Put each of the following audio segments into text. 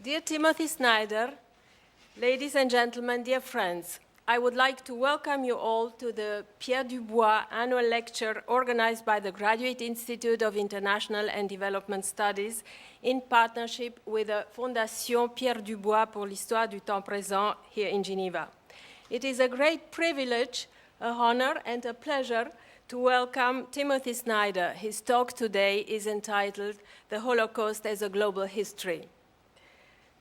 Dear Timothy Snyder, ladies and gentlemen, dear friends, I would like to welcome you all to the Pierre Dubois annual lecture organized by the Graduate Institute of International and Development Studies in partnership with the Fondation Pierre Dubois pour l'Histoire du Temps Présent here in Geneva. It is a great privilege, an honor, and a pleasure to welcome Timothy Snyder. His talk today is entitled The Holocaust as a Global History.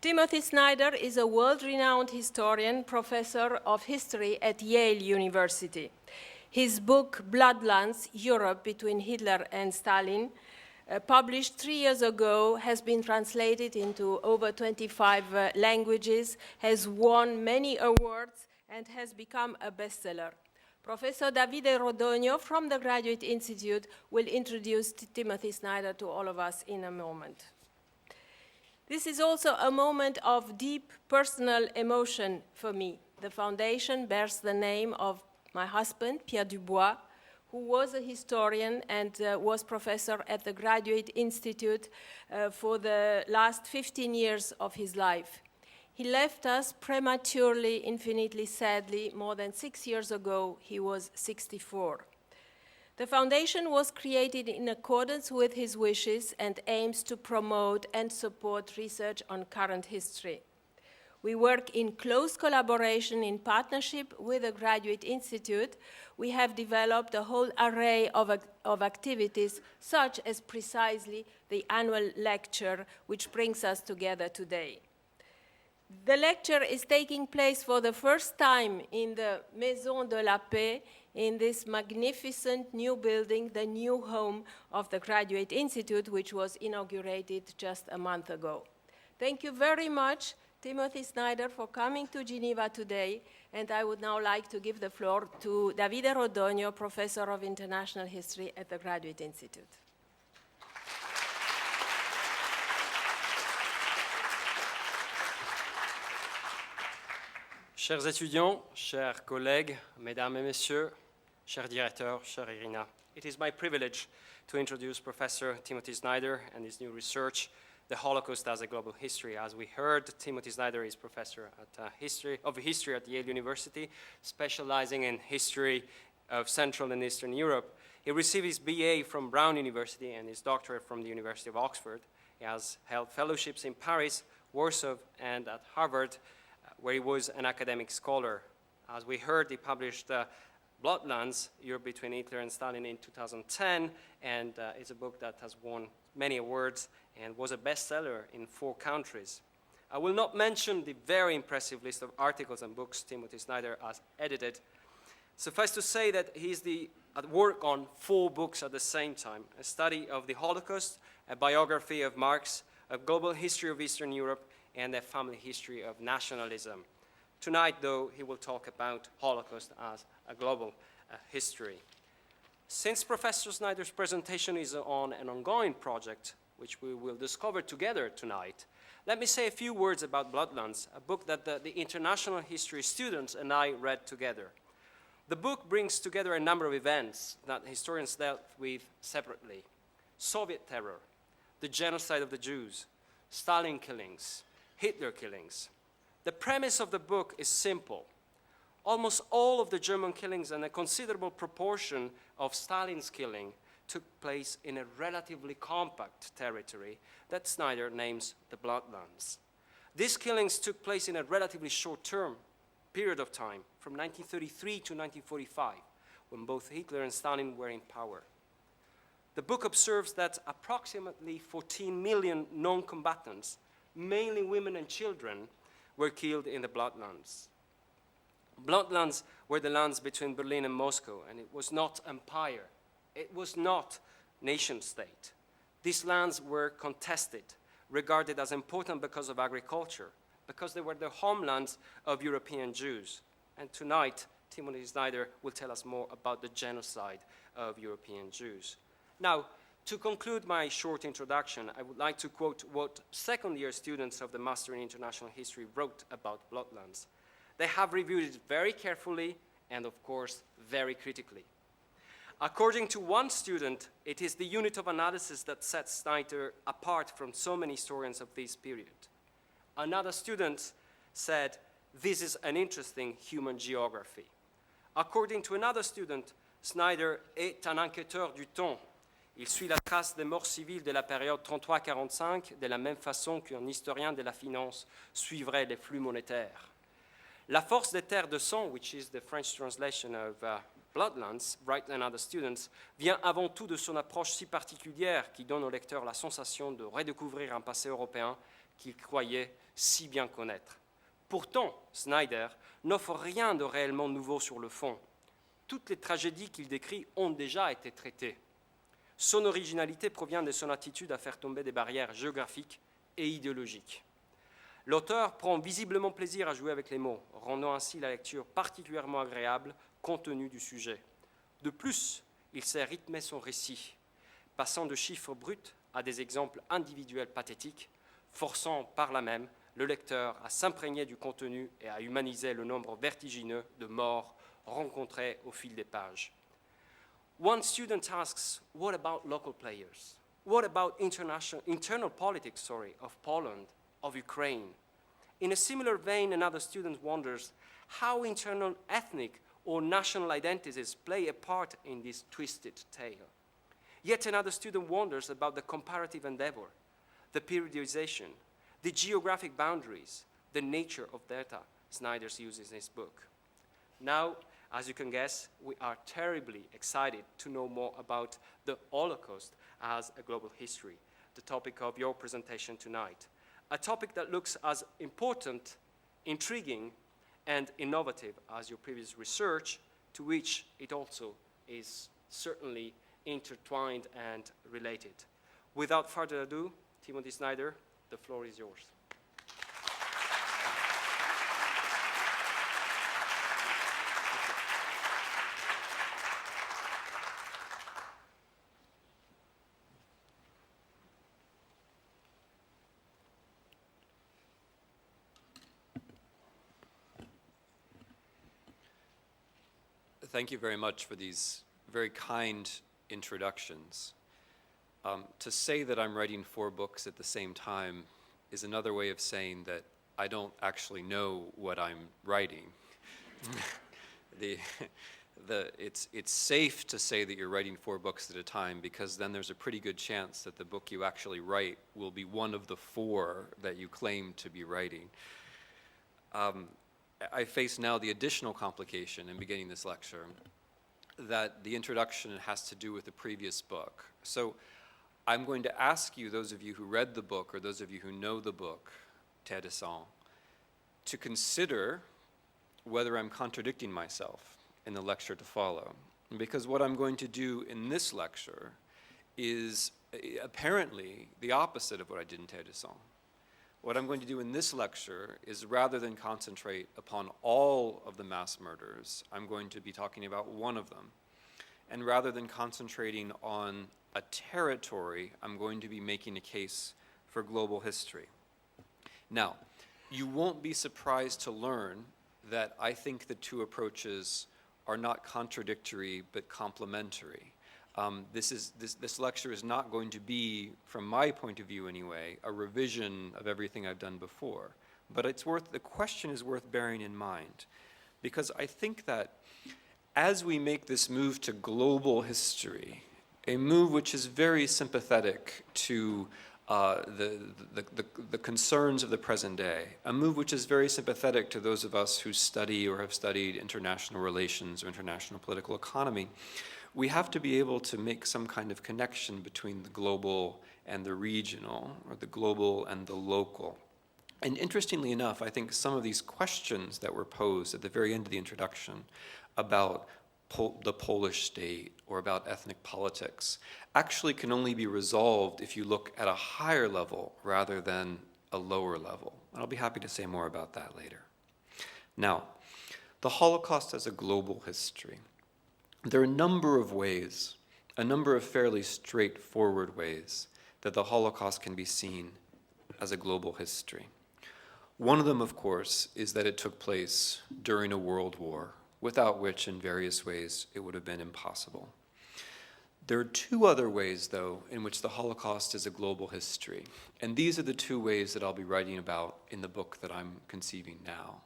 Timothy Snyder is a world-renowned historian, professor of history at Yale University. His book, Bloodlands, Europe Between Hitler and Stalin, published 3 years ago, has been translated into over 25 languages, has won many awards, and has become a bestseller. Professor Davide Rodogno from the Graduate Institute will introduce Timothy Snyder to all of us in a moment. This is also a moment of deep personal emotion for me. The foundation bears the name of my husband, Pierre Dubois, who was a historian and was professor at the Graduate Institute for the last 15 years of his life. He left us prematurely, infinitely sadly, more than 6 years ago. He was 64. The foundation was created in accordance with his wishes and aims to promote and support research on current history. We work in close collaboration in partnership with the Graduate Institute. We have developed a whole array of activities, such as precisely the annual lecture, which brings us together today. The lecture is taking place for the first time in the Maison de la Paix, in this magnificent new building, the new home of the Graduate Institute, which was inaugurated just a month ago. Thank you very much, Timothy Snyder, for coming to Geneva today, and I would now like to give the floor to Davide Rodogno, Professor of International History at the Graduate Institute. Chers étudiants, chers collègues, mesdames et messieurs, cher directeur, chère Irina, it is my privilege to introduce Professor Timothy Snyder and his new research, The Holocaust as a Global History. As we heard, Timothy Snyder is professor at history at Yale University, specializing in history of Central and Eastern Europe. He received his BA from Brown University and his doctorate from the University of Oxford. He has held fellowships in Paris, Warsaw, and at Harvard, where he was an academic scholar. As we heard, he published Bloodlands, Europe Between Hitler and Stalin in 2010, and it's a book that has won many awards and was a bestseller in 4 countries. I will not mention the very impressive list of articles and books Timothy Snyder has edited. Suffice to say that he's at work on 4 books at the same time: a study of the Holocaust, a biography of Marx, a global history of Eastern Europe, and a family history of nationalism. Tonight, though, he will talk about Holocaust as a global history. Since Professor Snyder's presentation is on an ongoing project, which we will discover together tonight, let me say a few words about Bloodlands, a book that the international history students and I read together. The book brings together a number of events that historians dealt with separately: Soviet terror, the genocide of the Jews, Stalin killings, Hitler killings. The premise of the book is simple. Almost all of the German killings and a considerable proportion of Stalin's killing took place in a relatively compact territory that Snyder names the Bloodlands. These killings took place in a relatively short-term period of time, from 1933 to 1945, when both Hitler and Stalin were in power. The book observes that approximately 14 million non-combatants, mainly women and children, were killed in the Bloodlands. Bloodlands were the lands between Berlin and Moscow, and it was not empire. It was not nation-state. These lands were contested, regarded as important because of agriculture, because they were the homelands of European Jews. And tonight, Timothy Snyder will tell us more about the genocide of European Jews. Now, to conclude my short introduction, I would like to quote what second-year students of the Master in International History wrote about Bloodlands. They have reviewed it very carefully and, of course, very critically. According to one student, it is the unit of analysis that sets Snyder apart from so many historians of this period. Another student said, "This is an interesting human geography." According to another student, Snyder est un enquêteur du temps. Il suit la trace des morts civiles de la période 33-45 de la même façon qu'un historien de la finance suivrait les flux monétaires. La force des terres de sang, which is the French translation of Bloodlands, write another students, vient avant tout de son approche si particulière qui donne au lecteur la sensation de redécouvrir un passé européen qu'il croyait si bien connaître. Pourtant, Snyder n'offre rien de réellement nouveau sur le fond. Toutes les tragédies qu'il décrit ont déjà été traitées. Son originalité provient de son attitude à faire tomber des barrières géographiques et idéologiques. L'auteur prend visiblement plaisir à jouer avec les mots, rendant ainsi la lecture particulièrement agréable compte tenu du sujet. De plus, il sait rythmer son récit, passant de chiffres bruts à des exemples individuels pathétiques, forçant par là même le lecteur à s'imprégner du contenu et à humaniser le nombre vertigineux de morts rencontrés au fil des pages. One student asks, what about local players? What about internal politics of Poland, of Ukraine? In a similar vein, another student wonders how internal ethnic or national identities play a part in this twisted tale. Yet another student wonders about the comparative endeavor, the periodization, the geographic boundaries, the nature of data Snyder uses in his book. Now, as you can guess, we are terribly excited to know more about the Holocaust as a global history, the topic of your presentation tonight. A topic that looks as important, intriguing, and innovative as your previous research, to which it also is certainly intertwined and related. Without further ado, Timothy Snyder, the floor is yours. Thank you very much for these very kind introductions. To say that I'm writing 4 books at the same time is another way of saying that I don't actually know what I'm writing. It's safe to say that you're writing 4 books at a time, because then there's a pretty good chance that the book you actually write will be one of the 4 that you claim to be writing. I face now the additional complication in beginning this lecture that the introduction has to do with the previous book. So I'm going to ask you, those of you who read the book or those of you who know the book, Terre de Sang, to consider whether I'm contradicting myself in the lecture to follow. Because what I'm going to do in this lecture is apparently the opposite of what I did in Terre de Sang. What I'm going to do in this lecture is, rather than concentrate upon all of the mass murders, I'm going to be talking about one of them. And rather than concentrating on a territory, I'm going to be making a case for global history. Now, you won't be surprised to learn that I think the 2 approaches are not contradictory but complementary. This lecture is not going to be, from my point of view anyway, a revision of everything I've done before. But the question is worth bearing in mind, because I think that as we make this move to global history, a move which is very sympathetic to the concerns of the present day, a move which is very sympathetic to those of us who study or have studied international relations or international political economy, we have to be able to make some kind of connection between the global and the regional, or the global and the local. And interestingly enough, I think some of these questions that were posed at the very end of the introduction about the Polish state or about ethnic politics actually can only be resolved if you look at a higher level rather than a lower level. And I'll be happy to say more about that later. Now, the Holocaust as a global history. There are a number of ways, a number of fairly straightforward ways, that the Holocaust can be seen as a global history. One of them, of course, is that it took place during a world war, without which, in various ways, it would have been impossible. There are two other ways, though, in which the Holocaust is a global history. And these are the two ways that I'll be writing about in the book that I'm conceiving now.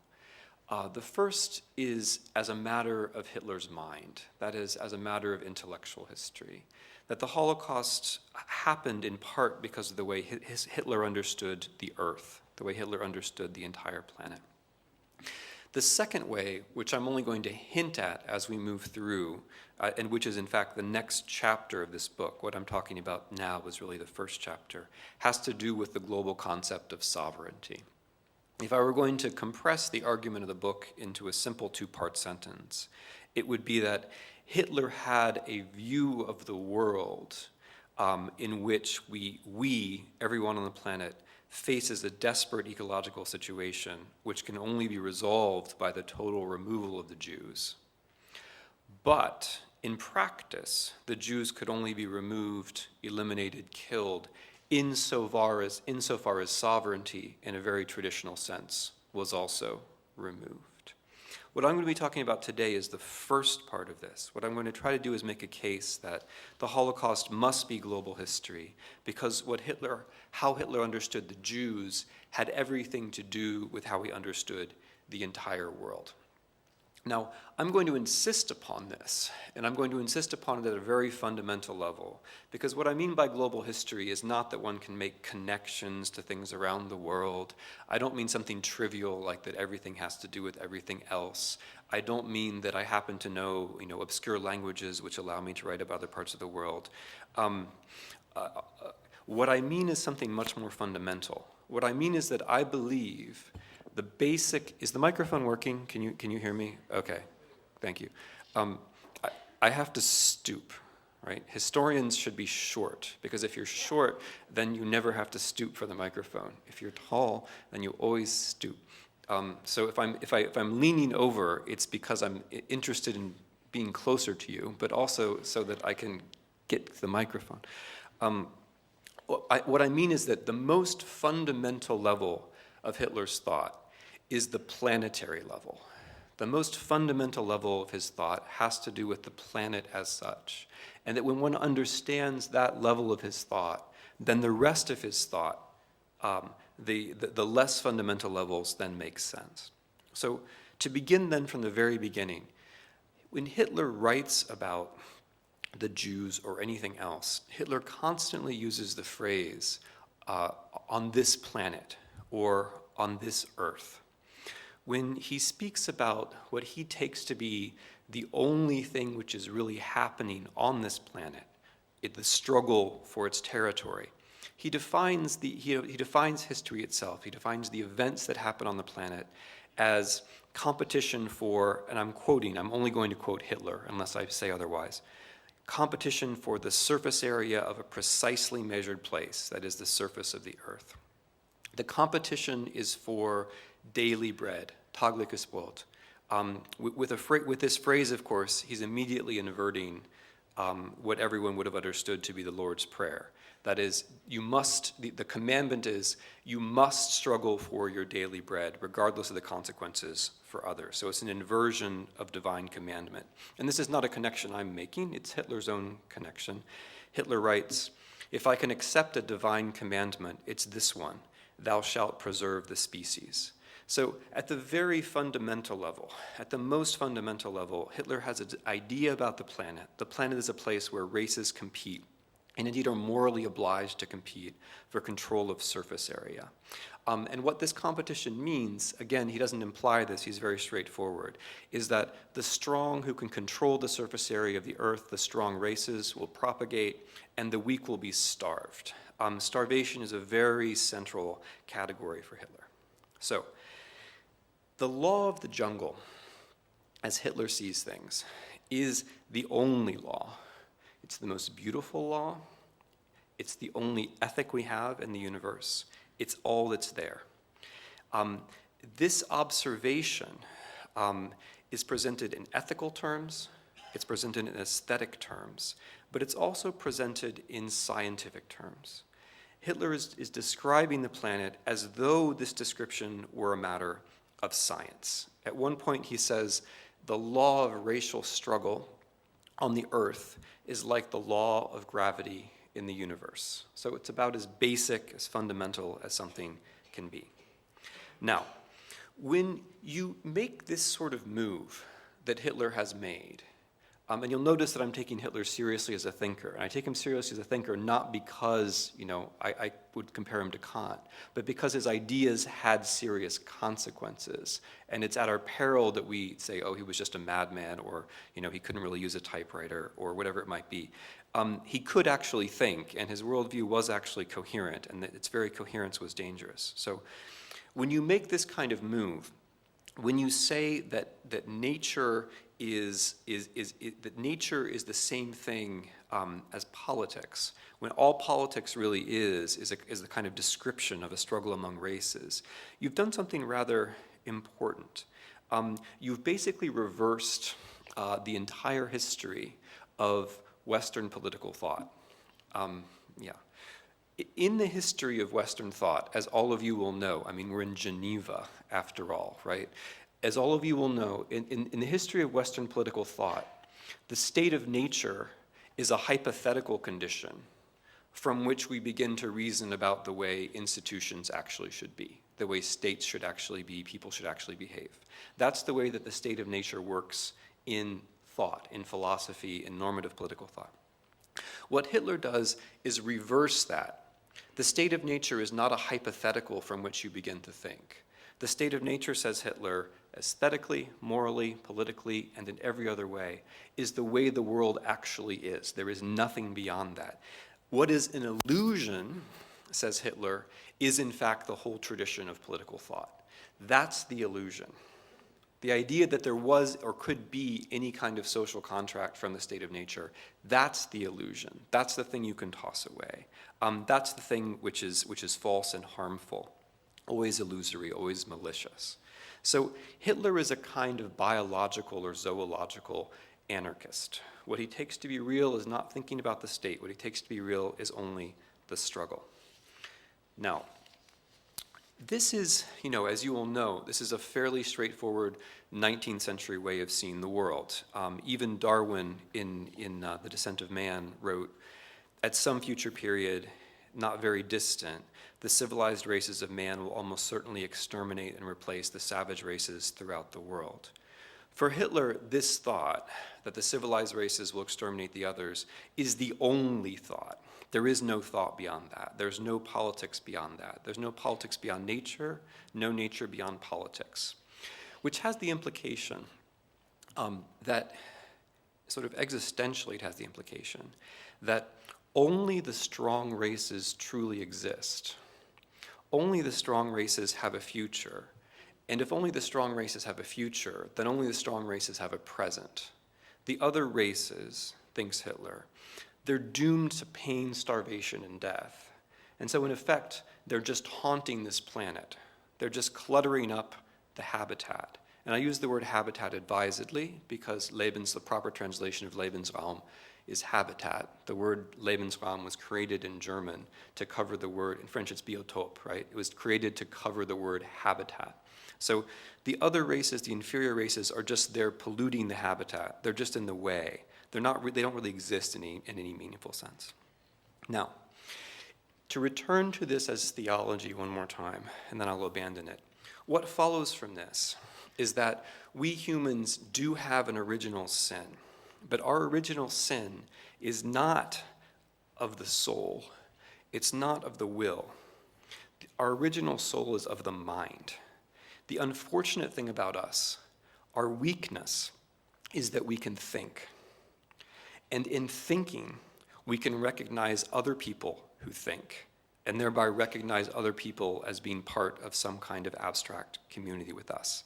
The first is as a matter of Hitler's mind, that is, as a matter of intellectual history, that the Holocaust happened in part because of the way Hitler understood the Earth, the way Hitler understood the entire planet. The second way, which I'm only going to hint at as we move through, and which is in fact the next chapter of this book, what I'm talking about now is really the first chapter, has to do with the global concept of sovereignty. If I were going to compress the argument of the book into a simple two-part sentence, it would be that Hitler had a view of the world in which we, everyone on the planet, faces a desperate ecological situation which can only be resolved by the total removal of the Jews. But in practice, the Jews could only be removed, eliminated, killed, insofar as sovereignty, in a very traditional sense, was also removed. What I'm going to be talking about today is the first part of this. What I'm going to try to do is make a case that the Holocaust must be global history, because how Hitler understood the Jews had everything to do with how he understood the entire world. Now, I'm going to insist upon this, and I'm going to insist upon it at a very fundamental level, because what I mean by global history is not that one can make connections to things around the world. I don't mean something trivial like that everything has to do with everything else. I don't mean that I happen to know, obscure languages which allow me to write about other parts of the world. What I mean is something much more fundamental. What I mean is that I believe the basic, is the microphone working? Can you hear me? Okay, thank you. I have to stoop, right? Historians should be short, because if you're short, then you never have to stoop for the microphone. If you're tall, then you always stoop. So if I'm leaning over, it's because I'm interested in being closer to you, but also so that I can get the microphone. What I mean is that the most fundamental level of Hitler's thought is the planetary level. The most fundamental level of his thought has to do with the planet as such. And that when one understands that level of his thought, then the rest of his thought, the less fundamental levels, then make sense. So to begin then from the very beginning, when Hitler writes about the Jews or anything else, Hitler constantly uses the phrase, on this planet, or on this earth. When he speaks about what he takes to be the only thing which is really happening on this planet, the struggle for its territory, he defines history itself. He defines the events that happen on the planet as competition for, and I'm only going to quote Hitler unless I say otherwise, competition for the surface area of a precisely measured place, that is the surface of the earth. The competition is for daily bread, tägliches Brot. With this phrase, of course, he's immediately inverting what everyone would have understood to be the Lord's Prayer. That is, the commandment is, you must struggle for your daily bread, regardless of the consequences for others. So it's an inversion of divine commandment. And this is not a connection I'm making, it's Hitler's own connection. Hitler writes, if I can accept a divine commandment, it's this one, thou shalt preserve the species. So at the very fundamental level, at the most fundamental level, Hitler has an idea about the planet. The planet is a place where races compete, and indeed are morally obliged to compete for control of surface area. And what this competition means, again, he doesn't imply this, he's very straightforward, is that the strong who can control the surface area of the earth, the strong races, will propagate, and the weak will be starved. Starvation is a very central category for Hitler. So, the law of the jungle, as Hitler sees things, is the only law. It's the most beautiful law. It's the only ethic we have in the universe. It's all that's there. This observation is presented in ethical terms, it's presented in aesthetic terms, but it's also presented in scientific terms. Hitler is describing the planet as though this description were a matter of science. At one point he says, the law of racial struggle on the earth is like the law of gravity in the universe. So it's about as basic, as fundamental as something can be. Now, when you make this sort of move that Hitler has made, and you'll notice that I'm taking Hitler seriously as a thinker. And I take him seriously as a thinker not because, I would compare him to Kant, but because his ideas had serious consequences. And it's at our peril that we say, oh, he was just a madman, or, he couldn't really use a typewriter, or whatever it might be. He could actually think, and his worldview was actually coherent, and that its very coherence was dangerous. So when you make this kind of move, when you say that nature is the same thing as politics, when all politics really is the kind of description of a struggle among races, you've done something rather important. You've basically reversed the entire history of Western political thought. In the history of Western thought, as all of you will know, we're in Geneva after all, right? As all of you will know, in the history of Western political thought, the state of nature is a hypothetical condition from which we begin to reason about the way institutions actually should be, the way states should actually be, people should actually behave. That's the way that the state of nature works in thought, in philosophy, in normative political thought. What Hitler does is reverse that. The state of nature is not a hypothetical from which you begin to think. The state of nature, says Hitler, aesthetically, morally, politically, and in every other way, is the way the world actually is. There is nothing beyond that. What is an illusion, says Hitler, is in fact the whole tradition of political thought. That's the illusion. The idea that there was or could be any kind of social contract from the state of nature, that's the illusion. That's the thing you can toss away. That's the thing which is false and harmful, always illusory, always malicious. So Hitler is a kind of biological or zoological anarchist. What he takes to be real is not thinking about the state. What he takes to be real is only the struggle. Now, this is, as you all know, this is a fairly straightforward 19th century way of seeing the world. Even Darwin in The Descent of Man wrote, at some future period, not very distant, the civilized races of man will almost certainly exterminate and replace the savage races throughout the world. For Hitler, this thought, that the civilized races will exterminate the others, is the only thought. There is no thought beyond that. There's no politics beyond that. There's no politics beyond nature, no nature beyond politics, which has the implication that, sort of existentially, it has the implication that only the strong races truly exist. Only the strong races have a future. And if only the strong races have a future, then only the strong races have a present. The other races, thinks Hitler, they're doomed to pain, starvation, and death. And so in effect, they're just haunting this planet. They're just cluttering up the habitat. And I use the word habitat advisedly because the proper translation of Lebensraum is habitat. The word Lebensraum was created in German to cover the word, in French it's biotope, right? It was created to cover the word habitat. So the other races, the inferior races, are just there polluting the habitat. They're just in the way. They don't really exist in any meaningful sense. Now, to return to this as theology one more time, and then I'll abandon it. What follows from this is that we humans do have an original sin, but our original sin is not of the soul. It's not of the will. Our original soul is of the mind. The unfortunate thing about us, our weakness, is that we can think. And in thinking, we can recognize other people who think, and thereby recognize other people as being part of some kind of abstract community with us.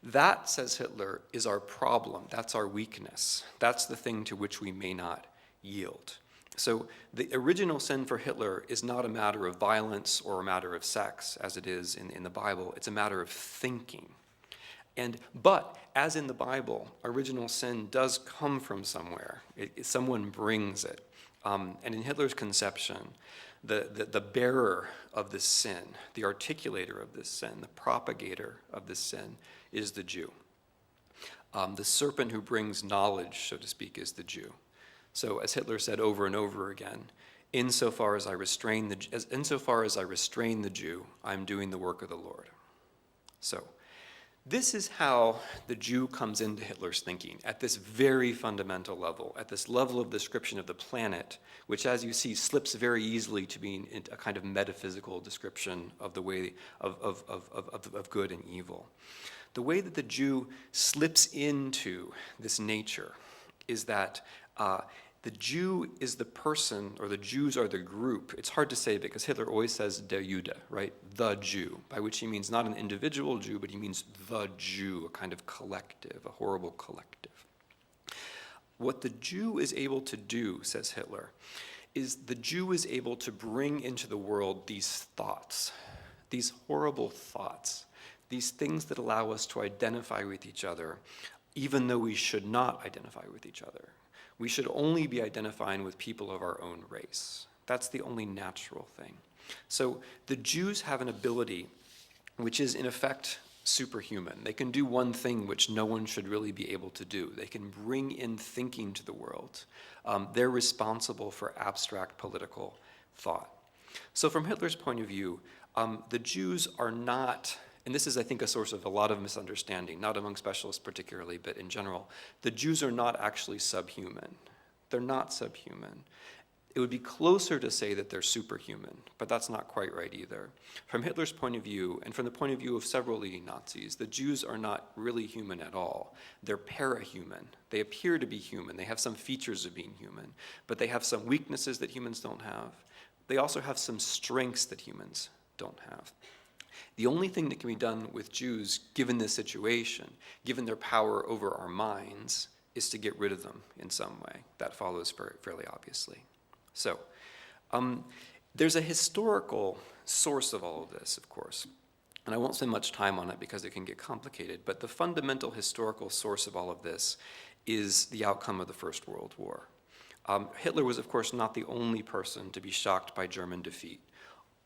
That, says Hitler, is our problem. That's our weakness. That's the thing to which we may not yield. So the original sin for Hitler is not a matter of violence or a matter of sex, as it is in the Bible. It's a matter of thinking. But as in the Bible, original sin does come from somewhere. Someone brings it. And in Hitler's conception, the bearer of this sin, the articulator of this sin, the propagator of this sin, is the Jew. The serpent who brings knowledge, so to speak, is the Jew. So as Hitler said over and over again, insofar as I restrain the Jew, I'm doing the work of the Lord. So this is how the Jew comes into Hitler's thinking, at this very fundamental level, at this level of description of the planet, which, as you see, slips very easily to being a kind of metaphysical description of the way of good and evil. The way that the Jew slips into this nature is that the Jew is the person, or the Jews are the group. It's hard to say because Hitler always says der Jude, right? The Jew, by which he means not an individual Jew, but he means the Jew, a kind of collective, a horrible collective. What the Jew is able to do, says Hitler, is the Jew is able to bring into the world these thoughts, these horrible thoughts, these things that allow us to identify with each other, even though we should not identify with each other. We should only be identifying with people of our own race. That's the only natural thing. So the Jews have an ability which is in effect superhuman. They can do one thing which no one should really be able to do. They can bring in thinking to the world. They're responsible for abstract political thought. So from Hitler's point of view, the Jews are not, and this is, I think, a source of a lot of misunderstanding, not among specialists particularly, but in general, the Jews are not actually subhuman. They're not subhuman. It would be closer to say that they're superhuman, but that's not quite right either. From Hitler's point of view, and from the point of view of several leading Nazis, the Jews are not really human at all. They're parahuman. They appear to be human. They have some features of being human, but they have some weaknesses that humans don't have. They also have some strengths that humans don't have. The only thing that can be done with Jews, given this situation, given their power over our minds, is to get rid of them in some way. That follows fairly obviously. So, there's a historical source of all of this, of course, and I won't spend much time on it because it can get complicated, but the fundamental historical source of all of this is the outcome of the First World War. Hitler was, of course, not the only person to be shocked by German defeat.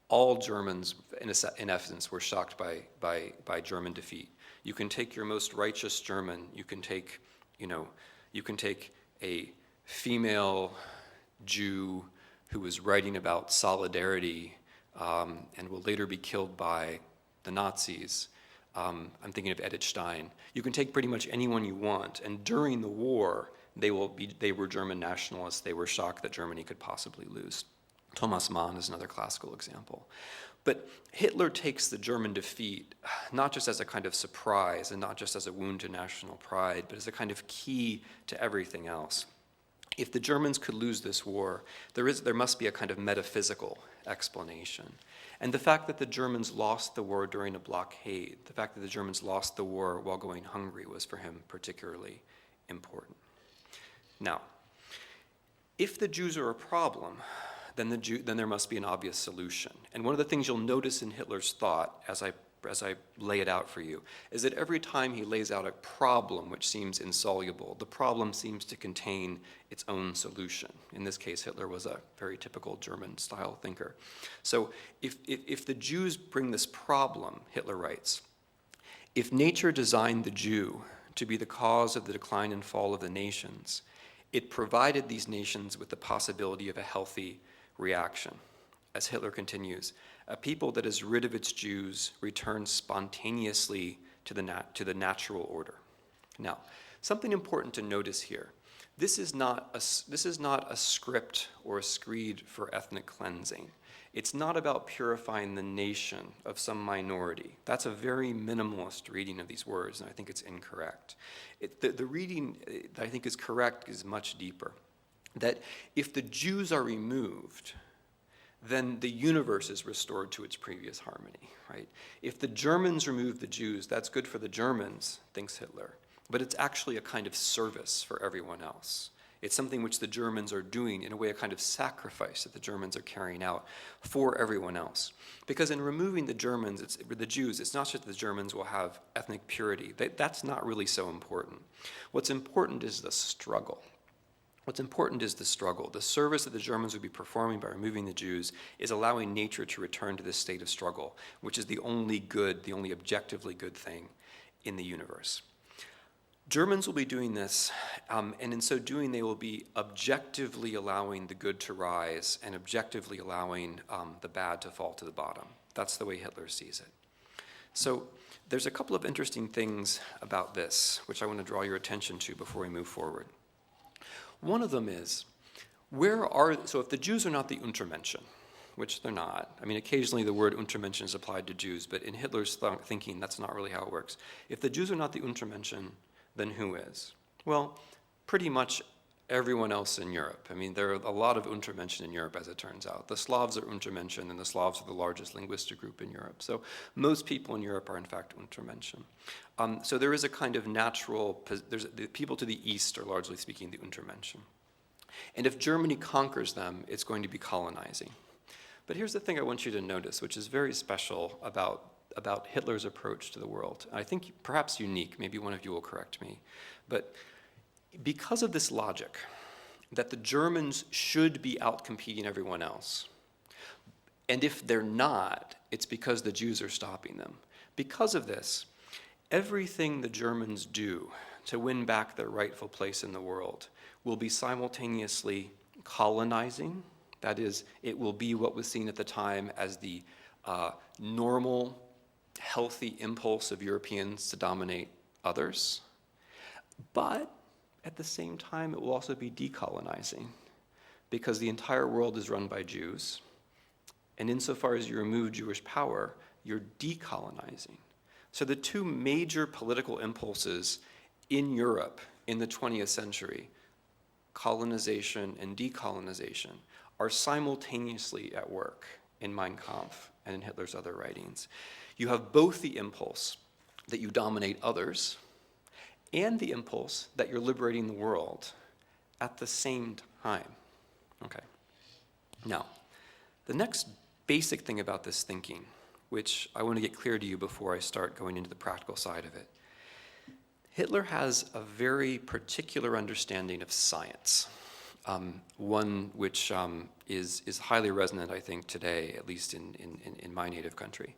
All Germans, in essence, were shocked by German defeat. You can take your most righteous German, you can take a female Jew who was writing about solidarity and will later be killed by the Nazis. I'm thinking of Edith Stein. You can take pretty much anyone you want, and during the war, they were German nationalists. They were shocked that Germany could possibly lose. Thomas Mann is another classical example. But Hitler takes the German defeat not just as a kind of surprise and not just as a wound to national pride, but as a kind of key to everything else. If the Germans could lose this war, there must be a kind of metaphysical explanation. And the fact that the Germans lost the war during a blockade, the fact that the Germans lost the war while going hungry was for him particularly important. Now, if the Jews are a problem, then there must be an obvious solution. And one of the things you'll notice in Hitler's thought, as I lay it out for you, is that every time he lays out a problem which seems insoluble, the problem seems to contain its own solution. In this case, Hitler was a very typical German-style thinker. So if the Jews bring this problem, Hitler writes, if nature designed the Jew to be the cause of the decline and fall of the nations, it provided these nations with the possibility of a healthy reaction. As Hitler continues, a people that is rid of its Jews returns spontaneously to the natural order. Now, something important to notice here. This is not a script or a screed for ethnic cleansing. It's not about purifying the nation of some minority. That's a very minimalist reading of these words, and I think it's incorrect. The reading that I think is correct is much deeper. That if the Jews are removed, then the universe is restored to its previous harmony, right? If the Germans remove the Jews, that's good for the Germans, thinks Hitler, but it's actually a kind of service for everyone else. It's something which the Germans are doing, in a way, a kind of sacrifice that the Germans are carrying out for everyone else. Because in removing the Jews, it's not just that the Germans will have ethnic purity. That's not really so important. What's important is the struggle. What's important is the struggle. The service that the Germans would be performing by removing the Jews is allowing nature to return to this state of struggle, which is the only good, the only objectively good thing in the universe. Germans will be doing this, and in so doing, they will be objectively allowing the good to rise and objectively allowing the bad to fall to the bottom. That's the way Hitler sees it. So there's a couple of interesting things about this, which I want to draw your attention to before we move forward. One of them is, so if the Jews are not the Untermenschen, which they're not. I mean, occasionally the word Untermenschen is applied to Jews, but in Hitler's thinking, that's not really how it works. If the Jews are not the Untermenschen, then who is? Well, pretty much everyone else in Europe. I mean, there are a lot of Untermenschen in Europe, as it turns out. The Slavs are Untermenschen, and the Slavs are the largest linguistic group in Europe. So most people in Europe are, in fact, Untermenschen. So there is a kind of natural, the people to the east are largely speaking the Untermenschen. And if Germany conquers them, it's going to be colonizing. But here's the thing I want you to notice, which is very special about Hitler's approach to the world. I think perhaps unique, maybe one of you will correct me. But because of this logic, that the Germans should be outcompeting everyone else, and if they're not, it's because the Jews are stopping them. Because of this, everything the Germans do to win back their rightful place in the world will be simultaneously colonizing. That is, it will be what was seen at the time as the normal, healthy impulse of Europeans to dominate others. But at the same time, it will also be decolonizing, because the entire world is run by Jews. And insofar as you remove Jewish power, you're decolonizing. So the two major political impulses in Europe in the 20th century, colonization and decolonization, are simultaneously at work in Mein Kampf and in Hitler's other writings. You have both the impulse that you dominate others and the impulse that you're liberating the world at the same time. Okay. Now, the next basic thing about this thinking, which I want to get clear to you before I start going into the practical side of it, Hitler has a very particular understanding of science. One which is highly resonant, I think, today, at least in my native country.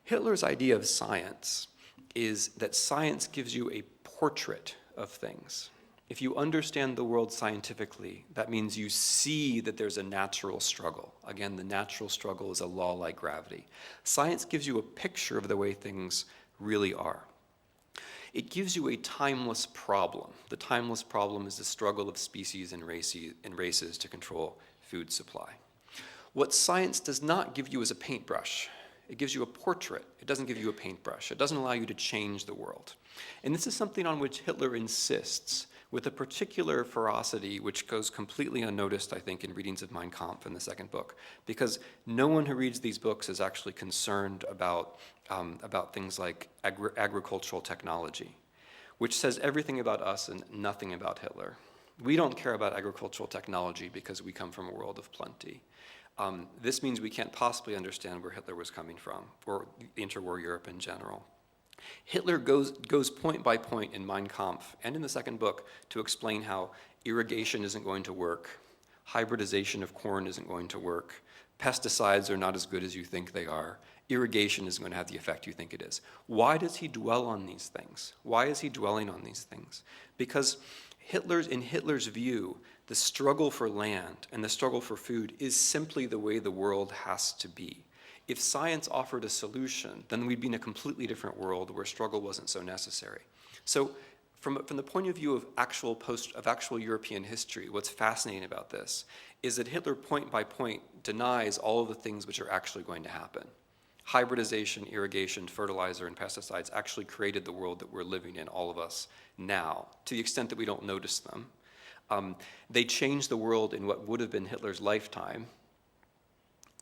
Hitler's idea of science is that science gives you a portrait of things. If you understand the world scientifically, that means you see that there's a natural struggle. Again, the natural struggle is a law like gravity. Science gives you a picture of the way things really are. It gives you a timeless problem. The timeless problem is the struggle of species and races to control food supply. What science does not give you is a paintbrush. It gives you a portrait. It doesn't give you a paintbrush. It doesn't allow you to change the world. And this is something on which Hitler insists with a particular ferocity which goes completely unnoticed, I think, in readings of Mein Kampf in the second book, because no one who reads these books is actually concerned about things like agricultural technology, which says everything about us and nothing about Hitler. We don't care about agricultural technology because we come from a world of plenty. This means we can't possibly understand where Hitler was coming from, or interwar Europe in general. Hitler goes point by point in Mein Kampf and in the second book to explain how irrigation isn't going to work, hybridization of corn isn't going to work, pesticides are not as good as you think they are, irrigation isn't going to have the effect you think it is. Why does he dwell on these things? Why is he dwelling on these things? Because in Hitler's view, the struggle for land and the struggle for food is simply the way the world has to be. If science offered a solution, then we'd be in a completely different world where struggle wasn't so necessary. So from the point of view of actual European history, what's fascinating about this is that Hitler point by point denies all of the things which are actually going to happen. Hybridization, irrigation, fertilizer, and pesticides actually created the world that we're living in, all of us, now, to the extent that we don't notice them. They changed the world in what would have been Hitler's lifetime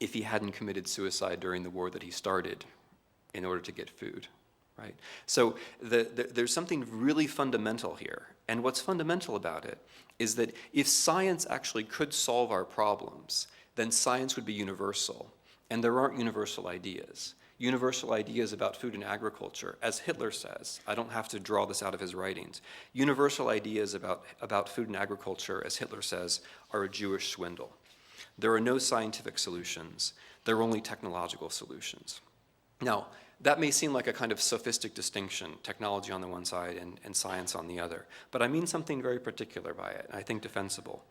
if he hadn't committed suicide during the war that he started in order to get food, right? So there's something really fundamental here. And what's fundamental about it is that if science actually could solve our problems, then science would be universal. And there aren't universal ideas. Universal ideas about food and agriculture, as Hitler says, I don't have to draw this out of his writings, universal ideas about food and agriculture, as Hitler says, are a Jewish swindle. There are no scientific solutions. There are only technological solutions. Now, That may seem like a kind of sophistic distinction, technology on the one side and science on the other, but I mean something very particular by it, and I think defensible.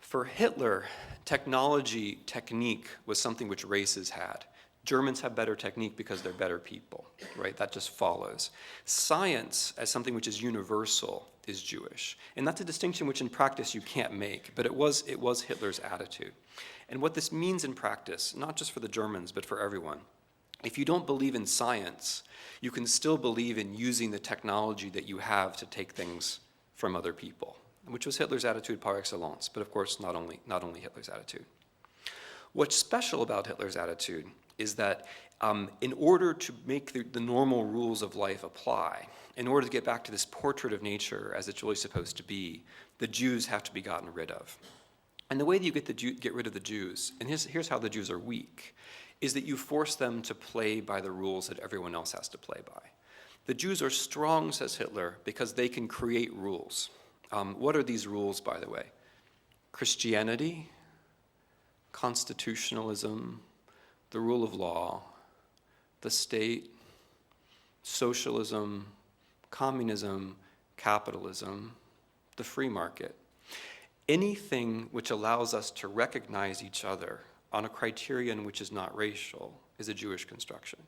For Hitler, technology, technique was something which races had. Germans have better technique because they're better people, right? That just follows. Science, as something which is universal, is Jewish. And that's a distinction which in practice you can't make, but it was Hitler's attitude. And what this means in practice, not just for the Germans, but for everyone, if you don't believe in science, you can still believe in using the technology that you have to take things from other people, which was Hitler's attitude par excellence, but of course not only Hitler's attitude. What's special about Hitler's attitude is that in order to make the normal rules of life apply, in order to get back to this portrait of nature as it's really supposed to be, the Jews have to be gotten rid of. And the way that you get rid of the Jews, and here's how the Jews are weak, is that you force them to play by the rules that everyone else has to play by. The Jews are strong, says Hitler, because they can create rules. What are these rules, by the way? Christianity, constitutionalism, the rule of law, the state, socialism, communism, capitalism, the free market. Anything which allows us to recognize each other on a criterion which is not racial is a Jewish construction.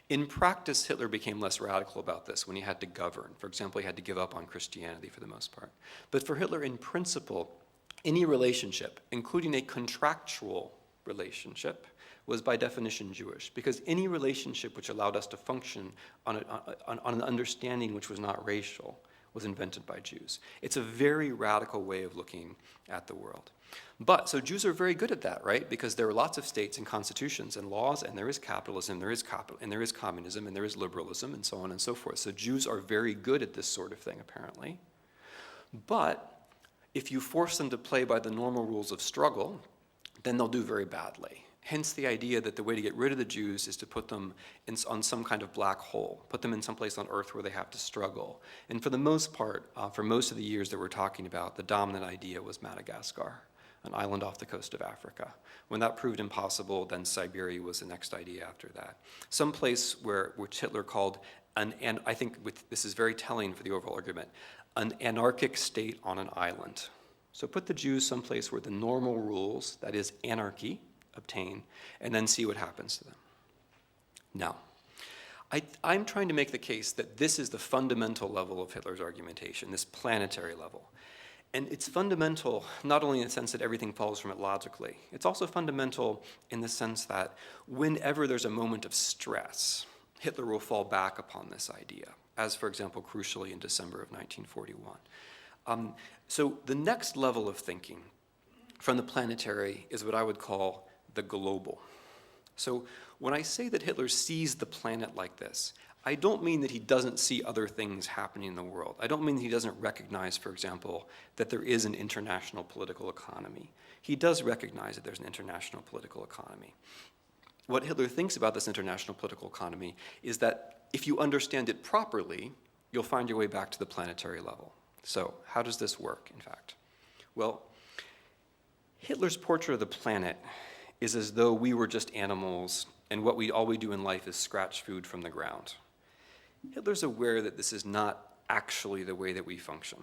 In practice, Hitler became less radical about this when he had to govern. For example, he had to give up on Christianity for the most part. But for Hitler, in principle, any relationship, including a contractual relationship, was by definition Jewish, because any relationship which allowed us to function on an understanding which was not racial was invented by Jews. It's a very radical way of looking at the world. But, so Jews are very good at that, right? Because there are lots of states and constitutions and laws, and there is capitalism, there is communism, and there is liberalism, and so on and so forth. So Jews are very good at this sort of thing, apparently. But if you force them to play by the normal rules of struggle, then they'll do very badly. Hence the idea that the way to get rid of the Jews is to put them on some kind of black hole, put them in some place on earth where they have to struggle. And for the most part, for most of the years that we're talking about, the dominant idea was Madagascar, an island off the coast of Africa. When that proved impossible, then Siberia was the next idea after that. Some place which Hitler called, and I think this is very telling for the overall argument, an anarchic state on an island. So put the Jews someplace where the normal rules, that is anarchy, obtain, and then see what happens to them. Now, I'm trying to make the case that this is the fundamental level of Hitler's argumentation, this planetary level. And it's fundamental not only in the sense that everything follows from it logically, it's also fundamental in the sense that whenever there's a moment of stress, Hitler will fall back upon this idea, as, for example, crucially in December of 1941. So the next level of thinking from the planetary is what I would call the global. So when I say that Hitler sees the planet like this, I don't mean that he doesn't see other things happening in the world. I don't mean that he doesn't recognize, for example, that there is an international political economy. He does recognize that there's an international political economy. What Hitler thinks about this international political economy is that if you understand it properly, you'll find your way back to the planetary level. So how does this work, in fact? Well, Hitler's portrait of the planet is as though we were just animals and all we do in life is scratch food from the ground. Hitler's aware that this is not actually the way that we function.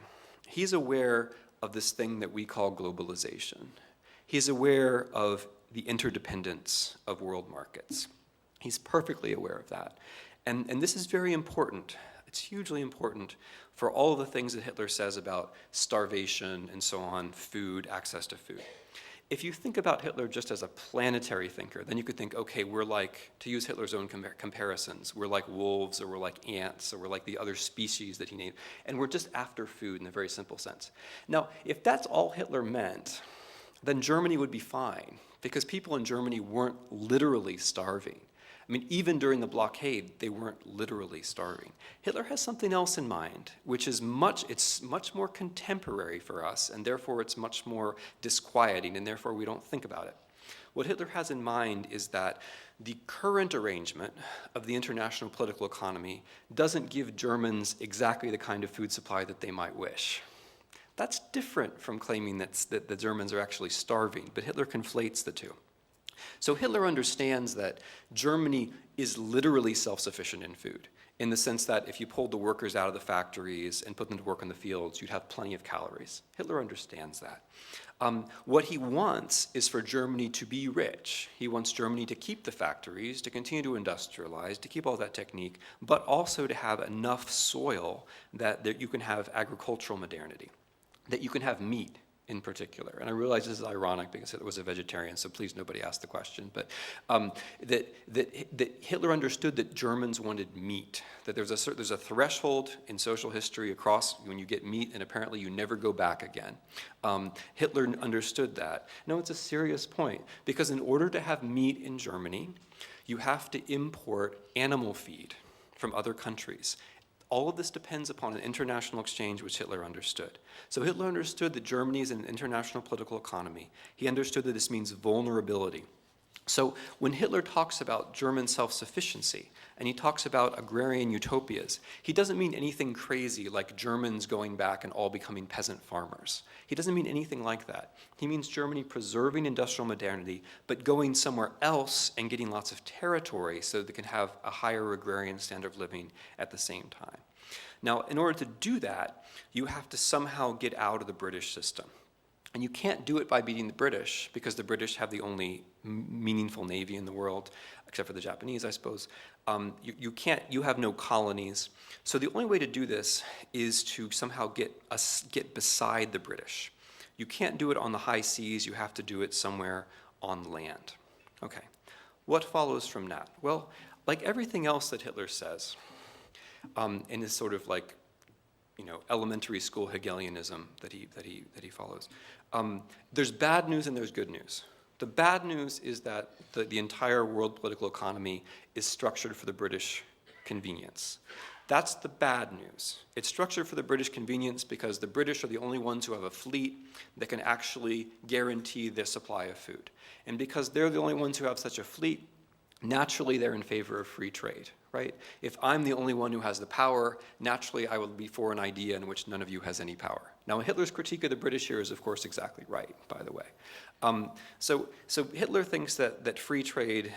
He's aware of this thing that we call globalization. He's aware of the interdependence of world markets. He's perfectly aware of that. And this is very important. It's hugely important for all of the things that Hitler says about starvation and so on, food, access to food. If you think about Hitler just as a planetary thinker, then you could think, okay, we're like, to use Hitler's own comparisons, we're like wolves, or we're like ants, or we're like the other species that he named, and we're just after food in a very simple sense. Now, if that's all Hitler meant, then Germany would be fine, because people in Germany weren't literally starving. I mean, even during the blockade, they weren't literally starving. Hitler has something else in mind, which is it's much more contemporary for us, and therefore it's much more disquieting, and therefore we don't think about it. What Hitler has in mind is that the current arrangement of the international political economy doesn't give Germans exactly the kind of food supply that they might wish. That's different from claiming that the Germans are actually starving, but Hitler conflates the two. So Hitler understands that Germany is literally self-sufficient in food, in the sense that if you pulled the workers out of the factories and put them to work in the fields, you'd have plenty of calories. Hitler understands that. What he wants is for Germany to be rich. He wants Germany to keep the factories, to continue to industrialize, to keep all that technique, but also to have enough soil that you can have agricultural modernity, that you can have meat in particular. And I realize this is ironic because Hitler was a vegetarian, so please nobody ask the question, but that Hitler understood that Germans wanted meat, that there's a threshold in social history across when you get meat and apparently you never go back again. Hitler understood that. No, it's a serious point, because in order to have meat in Germany, you have to import animal feed from other countries. All of this depends upon an international exchange, which Hitler understood. So Hitler understood that Germany is an international political economy. He understood that this means vulnerability. So when Hitler talks about German self-sufficiency, and he talks about agrarian utopias, he doesn't mean anything crazy like Germans going back and all becoming peasant farmers. He doesn't mean anything like that. He means Germany preserving industrial modernity, but going somewhere else and getting lots of territory so that they can have a higher agrarian standard of living at the same time. Now, in order to do that, you have to somehow get out of the British system. And you can't do it by beating the British, because the British have the only meaningful navy in the world, except for the Japanese, I suppose. You have no colonies. So the only way to do this is to somehow get beside the British. You can't do it on the high seas, you have to do it somewhere on land. Okay, what follows from that? Well, like everything else that Hitler says, in this sort of like, elementary school Hegelianism that he follows. There's bad news and there's good news. The bad news is that the entire world political economy is structured for the British convenience. That's the bad news. It's structured for the British convenience because the British are the only ones who have a fleet that can actually guarantee their supply of food. And because they're the only ones who have such a fleet, naturally they're in favor of free trade, right? If I'm the only one who has the power, naturally I will be for an idea in which none of you has any power. Now, Hitler's critique of the British here is, of course, exactly right, by the way. So Hitler thinks that free trade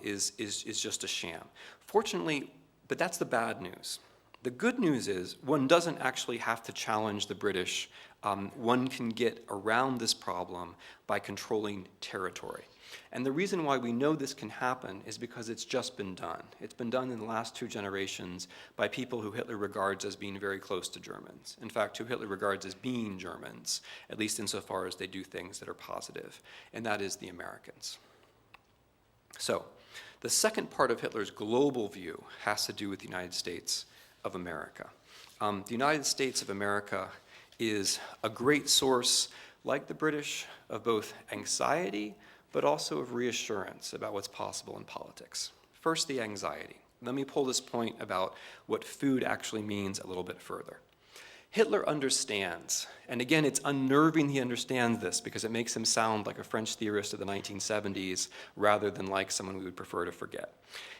is just a sham. Fortunately, but that's the bad news. The good news is one doesn't actually have to challenge the British. One can get around this problem by controlling territory. And the reason why we know this can happen is because it's just been done. It's been done in the last 2 generations by people who Hitler regards as being very close to Germans. In fact, who Hitler regards as being Germans, at least insofar as they do things that are positive, and that is the Americans. So, the second part of Hitler's global view has to do with the United States of America. The United States of America is a great source, like the British, of both anxiety, but also of reassurance about what's possible in politics. First, the anxiety. Let me pull this point about what food actually means a little bit further. Hitler understands, and again, it's unnerving he understands this because it makes him sound like a French theorist of the 1970s rather than like someone we would prefer to forget.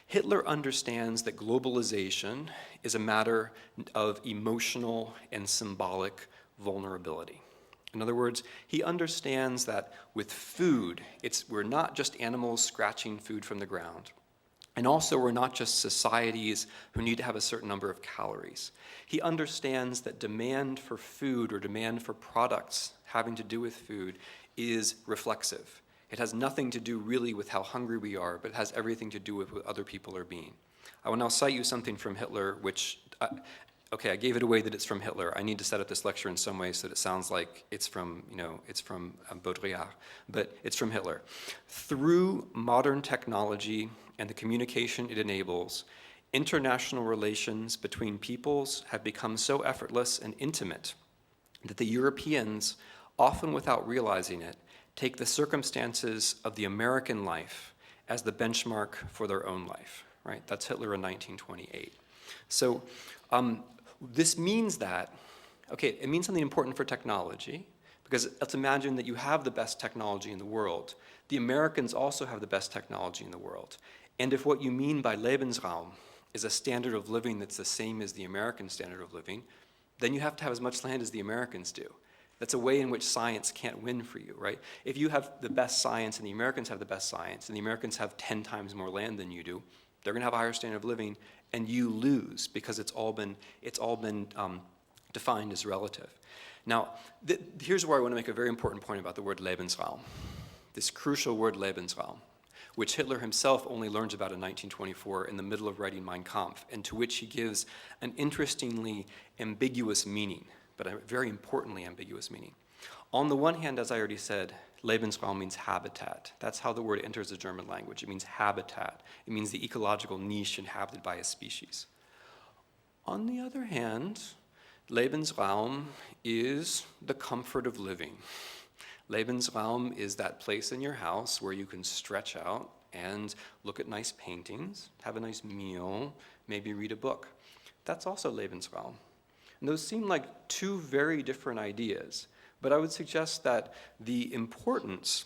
Hitler understands that globalization is a matter of emotional and symbolic vulnerability. In other words, he understands that with food, we're not just animals scratching food from the ground. And also, we're not just societies who need to have a certain number of calories. He understands that demand for food or demand for products having to do with food is reflexive. It has nothing to do really with how hungry we are, but it has everything to do with what other people are being. I will now cite you something from Hitler, which, okay, I gave it away that it's from Hitler. I need to set up this lecture in some way so that it sounds like it's from, Baudrillard, but it's from Hitler. Through modern technology and the communication it enables, international relations between peoples have become so effortless and intimate that the Europeans, often without realizing it, take the circumstances of the American life as the benchmark for their own life, right? That's Hitler in 1928. So this means that, okay, it means something important for technology, because let's imagine that you have the best technology in the world. The Americans also have the best technology in the world. And if what you mean by Lebensraum is a standard of living that's the same as the American standard of living, then you have to have as much land as the Americans do. That's a way in which science can't win for you, right? If you have the best science and the Americans have the best science and the Americans have 10 times more land than you do, they're going to have a higher standard of living, and you lose because it's all been defined as relative. Now, here's where I want to make a very important point about the word Lebensraum, this crucial word Lebensraum, which Hitler himself only learns about in 1924 in the middle of writing Mein Kampf, and to which he gives an interestingly ambiguous meaning, but a very importantly ambiguous meaning. On the one hand, as I already said, Lebensraum means habitat. That's how the word enters the German language. It means habitat. It means the ecological niche inhabited by a species. On the other hand, Lebensraum is the comfort of living. Lebensraum is that place in your house where you can stretch out and look at nice paintings, have a nice meal, maybe read a book. That's also Lebensraum. And those seem like two very different ideas, but I would suggest that the importance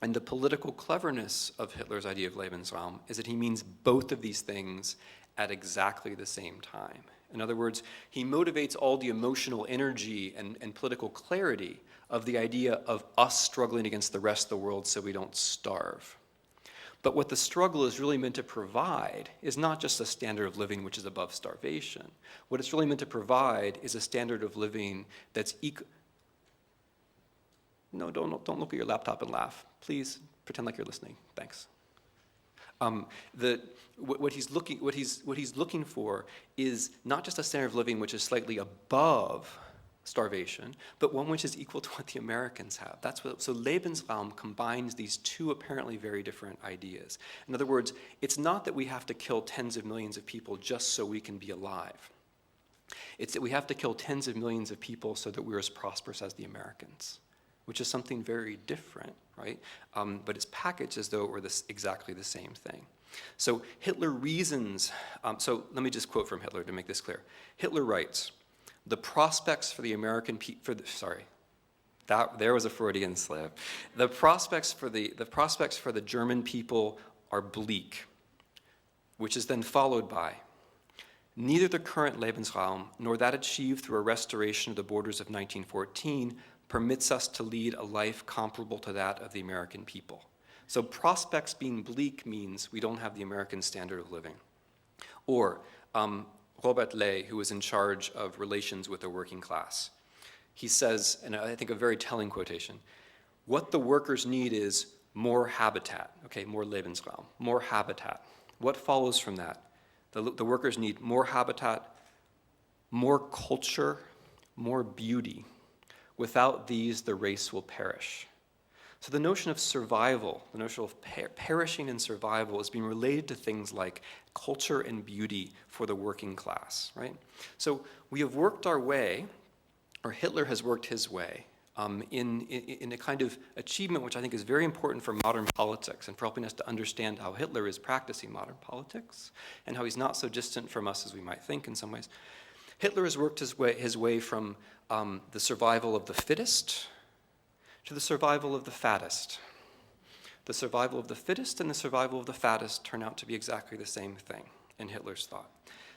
and the political cleverness of Hitler's idea of Lebensraum is that he means both of these things at exactly the same time. In other words, he motivates all the emotional energy and political clarity of the idea of us struggling against the rest of the world so we don't starve. But what the struggle is really meant to provide is not just a standard of living which is above starvation. What it's really meant to provide is a standard of living that's No, don't look at your laptop and laugh. Please pretend like you're listening. Thanks. What he's looking for is not just a standard of living which is slightly above starvation, but one which is equal to what the Americans have. So Lebensraum combines these two apparently very different ideas. In other words, it's not that we have to kill tens of millions of people just so we can be alive. It's that we have to kill tens of millions of people so that we're as prosperous as the Americans, which is something very different, right? But it's packaged as though it were exactly the same thing. So Hitler reasons, so let me just quote from Hitler to make this clear. Hitler writes, the prospects for the American people, there was a Freudian slip. The prospects for the German people are bleak, which is then followed by, neither the current Lebensraum nor that achieved through a restoration of the borders of 1914 permits us to lead a life comparable to that of the American people. So prospects being bleak means we don't have the American standard of living. Or Robert Ley, who was in charge of relations with the working class, he says, and I think a very telling quotation, what the workers need is more habitat, okay, more Lebensraum, more habitat. What follows from that? The workers need more habitat, more culture, more beauty. Without these, the race will perish. So the notion of survival, the notion of perishing and survival is being related to things like culture and beauty for the working class, right? So we have worked our way, or Hitler has worked his way, in a kind of achievement which I think is very important for modern politics and for helping us to understand how Hitler is practicing modern politics and how he's not so distant from us as we might think in some ways. Hitler has worked his way from the survival of the fittest to the survival of the fattest. The survival of the fittest and the survival of the fattest turn out to be exactly the same thing in Hitler's thought.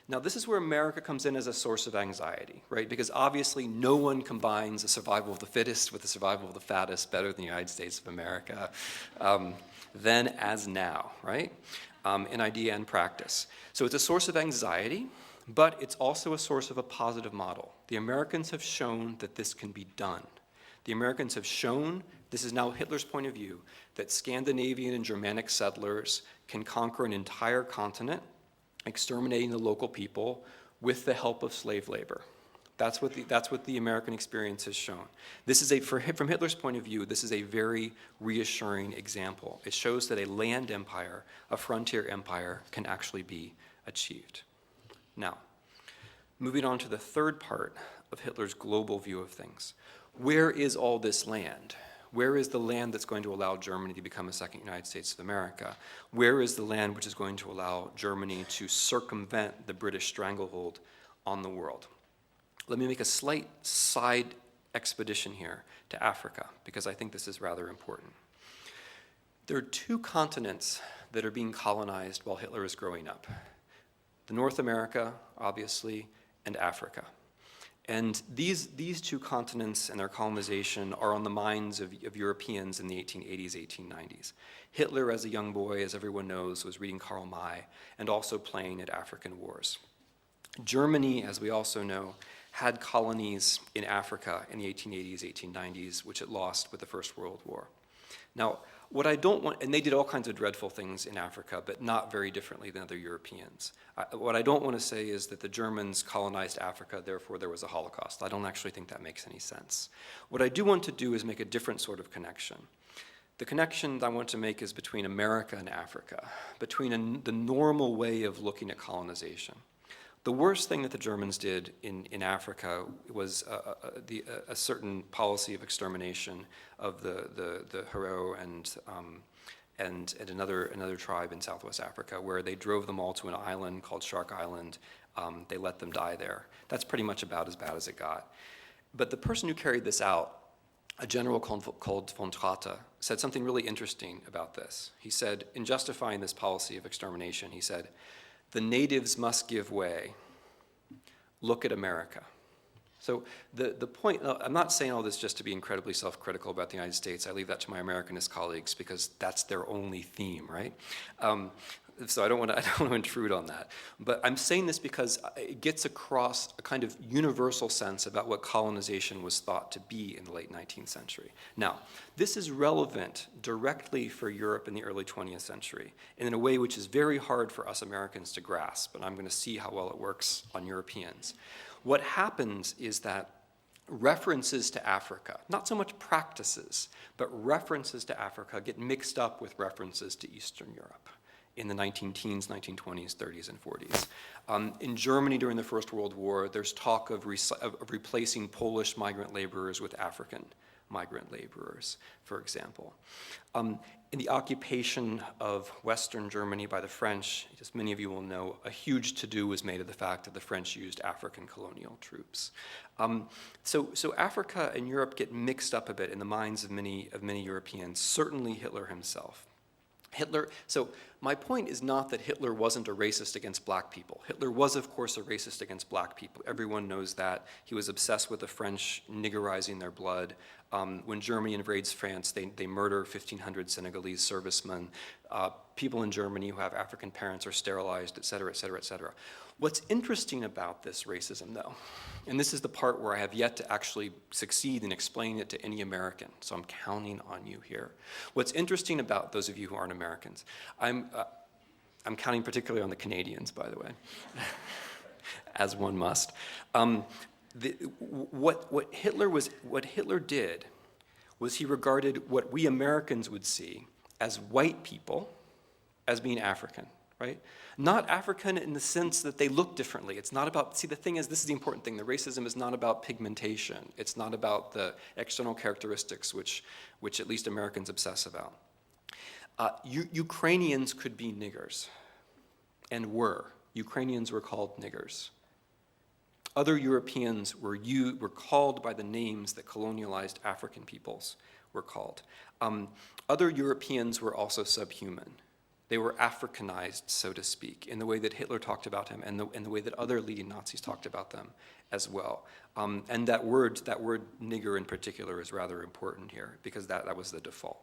Now, this is where America comes in as a source of anxiety, right? Because obviously no one combines the survival of the fittest with the survival of the fattest better than the United States of America, then as now, right? In idea and practice. So it's a source of anxiety, but it's also a source of a positive model. The Americans have shown that this can be done. The Americans have shown, this is now Hitler's point of view, that Scandinavian and Germanic settlers can conquer an entire continent, exterminating the local people with the help of slave labor. That's what the American experience has shown. This is from Hitler's point of view, this is a very reassuring example. It shows that a land empire, a frontier empire, can actually be achieved. Now, moving on to the third part of Hitler's global view of things. Where is all this land? Where is the land that's going to allow Germany to become a second United States of America? Where is the land which is going to allow Germany to circumvent the British stranglehold on the world? Let me make a slight side expedition here to Africa, because I think this is rather important. There are two continents that are being colonized while Hitler is growing up. The North America, obviously, and Africa. And these two continents and their colonization are on the minds of Europeans in the 1880s, 1890s. Hitler, as a young boy, as everyone knows, was reading Karl May and also playing at African wars. Germany, as we also know, had colonies in Africa in the 1880s, 1890s, which it lost with the First World War. Now, what I don't want, and they did all kinds of dreadful things in Africa, but not very differently than other Europeans. What I don't want to say is that the Germans colonized Africa, therefore there was a Holocaust. I don't actually think that makes any sense. What I do want to do is make a different sort of connection. The connection that I want to make is between America and Africa, between the normal way of looking at colonization. The worst thing that the Germans did in Africa was a certain policy of extermination of the Herero and another tribe in Southwest Africa, where they drove them all to an island called Shark Island. They let them die there. That's pretty much about as bad as it got. But the person who carried this out, a general called von Trate, said something really interesting about this. He said, in justifying this policy of extermination, he said, "The natives must give way. Look at America." So the point, I'm not saying all this just to be incredibly self-critical about the United States. I leave that to my Americanist colleagues because that's their only theme, right? So I don't want to intrude on that. But I'm saying this because it gets across a kind of universal sense about what colonization was thought to be in the late 19th century. Now, this is relevant directly for Europe in the early 20th century in a way which is very hard for us Americans to grasp, and I'm going to see how well it works on Europeans. What happens is that references to Africa, not so much practices, but references to Africa get mixed up with references to Eastern Europe in the 19-teens, 1920s, 30s, and 40s. In Germany during the First World War, there's talk of replacing Polish migrant laborers with African migrant laborers, for example. In the occupation of Western Germany by the French, as many of you will know, a huge to-do was made of the fact that the French used African colonial troops. So Africa and Europe get mixed up a bit in the minds of many Europeans, certainly Hitler himself. So my point is not that Hitler wasn't a racist against black people. Hitler was, of course, a racist against black people. Everyone knows that. He was obsessed with the French niggerizing their blood. When Germany invades France, they murder 1,500 Senegalese servicemen. People in Germany who have African parents are sterilized, et cetera, et cetera, et cetera. What's interesting about this racism, though, and this is the part where I have yet to actually succeed in explaining it to any American, so I'm counting on you here. What's interesting about those of you who aren't Americans, I'm counting particularly on the Canadians, by the way, as one must. What Hitler did was he regarded what we Americans would see as white people as being African, right? Not African in the sense that they look differently. It's not about, see, the thing is, this is the important thing, the racism is not about pigmentation. It's not about the external characteristics which at least Americans obsess about. Ukrainians could be niggers, and were. Ukrainians were called niggers. Other Europeans were called by the names that colonialized African peoples were called. Other Europeans were also subhuman. They were Africanized, so to speak, in the way that Hitler talked about him and the way that other leading Nazis talked about them as well. And that word nigger in particular is rather important here because that was the default.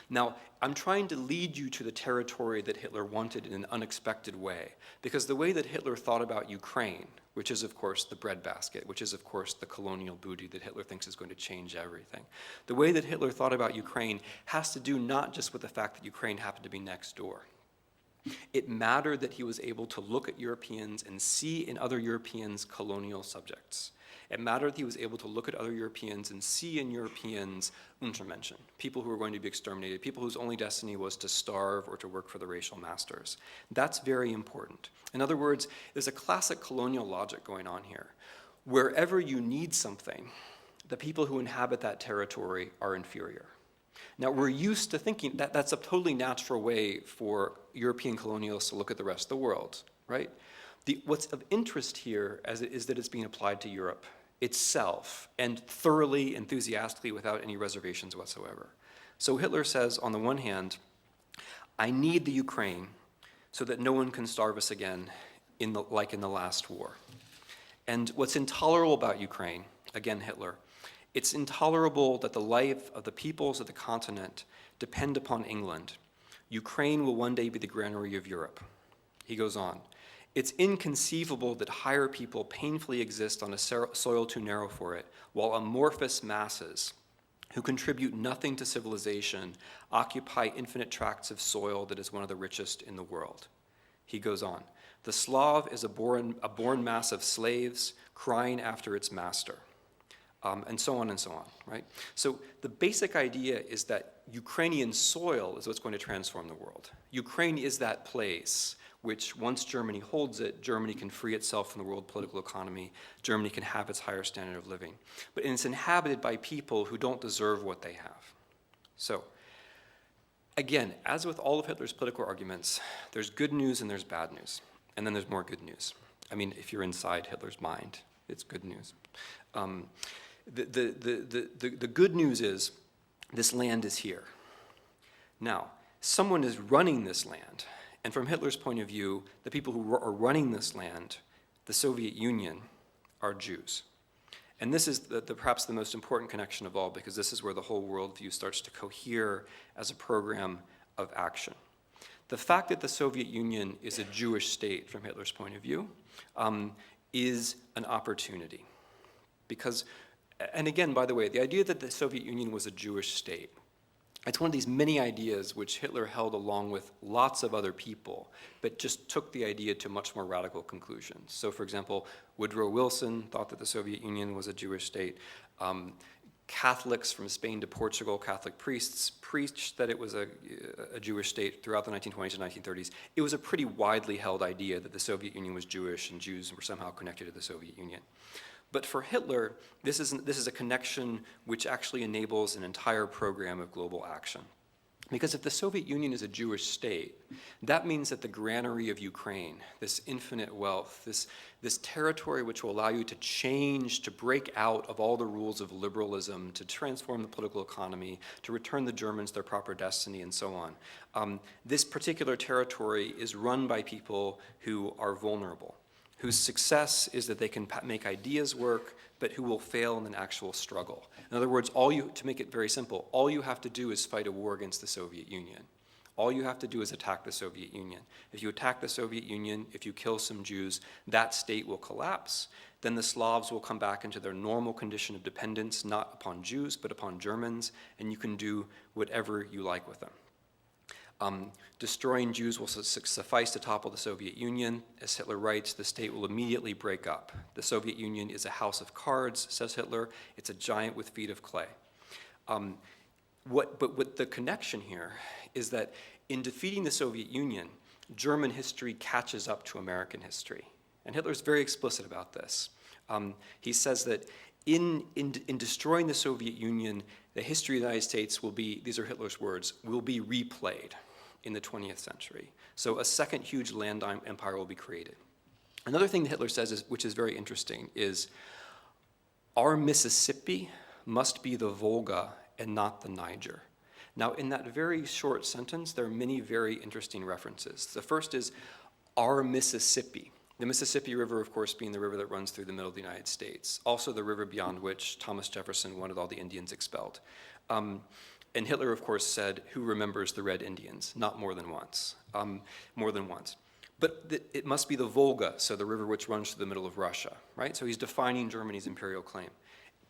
Now, I'm trying to lead you to the territory that Hitler wanted in an unexpected way, because the way that Hitler thought about Ukraine, which is of course the breadbasket, which is of course the colonial booty that Hitler thinks is going to change everything, the way that Hitler thought about Ukraine has to do not just with the fact that Ukraine happened to be next door. It mattered that he was able to look at Europeans and see in other Europeans colonial subjects. It mattered that he was able to look at other Europeans and see in Europeans Untermenschen, people who were going to be exterminated, people whose only destiny was to starve or to work for the racial masters. That's very important. In other words, there's a classic colonial logic going on here. Wherever you need something, the people who inhabit that territory are inferior. Now, we're used to thinking that that's a totally natural way for European colonialists to look at the rest of the world, right? What's of interest here is that it's being applied to Europe itself, and thoroughly, enthusiastically, without any reservations whatsoever. So Hitler says, on the one hand, I need the Ukraine so that no one can starve us again like in the last war. And what's intolerable about Ukraine, again Hitler, it's intolerable that the life of the peoples of the continent depend upon England. Ukraine will one day be the granary of Europe. He goes on, it's inconceivable that higher people painfully exist on a soil too narrow for it, while amorphous masses who contribute nothing to civilization occupy infinite tracts of soil that is one of the richest in the world. He goes on, the Slav is a born mass of slaves crying after its master, and so on, right? So the basic idea is that Ukrainian soil is what's going to transform the world. Ukraine is that place which, once Germany holds it, Germany can free itself from the world political economy. Germany can have its higher standard of living. But it's inhabited by people who don't deserve what they have. So, again, as with all of Hitler's political arguments, there's good news and there's bad news. And then there's more good news. I mean, if you're inside Hitler's mind, it's good news. The good news is this land is here. Now, someone is running this land. And from Hitler's point of view, the people who are running this land, the Soviet Union, are Jews. And this is perhaps the most important connection of all, because this is where the whole worldview starts to cohere as a program of action. The fact that the Soviet Union is a Jewish state, from Hitler's point of view, is an opportunity. Because, and again, by the way, the idea that the Soviet Union was a Jewish state, it's one of these many ideas which Hitler held along with lots of other people, but just took the idea to much more radical conclusions. So, for example, Woodrow Wilson thought that the Soviet Union was a Jewish state. Catholics from Spain to Portugal, Catholic priests, preached that it was a Jewish state throughout the 1920s and 1930s. It was a pretty widely held idea that the Soviet Union was Jewish and Jews were somehow connected to the Soviet Union. But for Hitler, this is a connection which actually enables an entire program of global action. Because if the Soviet Union is a Jewish state, that means that the granary of Ukraine, this infinite wealth, this territory which will allow you to change, to break out of all the rules of liberalism, to transform the political economy, to return the Germans their proper destiny, and so on. This particular territory is run by people who are vulnerable, whose success is that they can make ideas work, but who will fail in an actual struggle. In other words, to make it very simple, all you have to do is fight a war against the Soviet Union. All you have to do is attack the Soviet Union. If you attack the Soviet Union, if you kill some Jews, that state will collapse. Then the Slavs will come back into their normal condition of dependence, not upon Jews, but upon Germans, and you can do whatever you like with them. Destroying Jews will suffice to topple the Soviet Union. As Hitler writes, the state will immediately break up. The Soviet Union is a house of cards, says Hitler. It's a giant with feet of clay. But the connection here is that in defeating the Soviet Union, German history catches up to American history. And Hitler's very explicit about this. He says that in destroying the Soviet Union, the history of the United States will be, these are Hitler's words, will be replayed in the 20th century. So a second huge land empire will be created. Another thing that Hitler says, which is very interesting, is our Mississippi must be the Volga and not the Niger. Now, in that very short sentence, there are many very interesting references. The first is our Mississippi. The Mississippi River, of course, being the river that runs through the middle of the United States. Also the river beyond which Thomas Jefferson wanted all the Indians expelled. And Hitler, of course, said, who remembers the Red Indians? Not more than once. But it must be the Volga, so the river which runs through the middle of Russia, right? So he's defining Germany's imperial claim.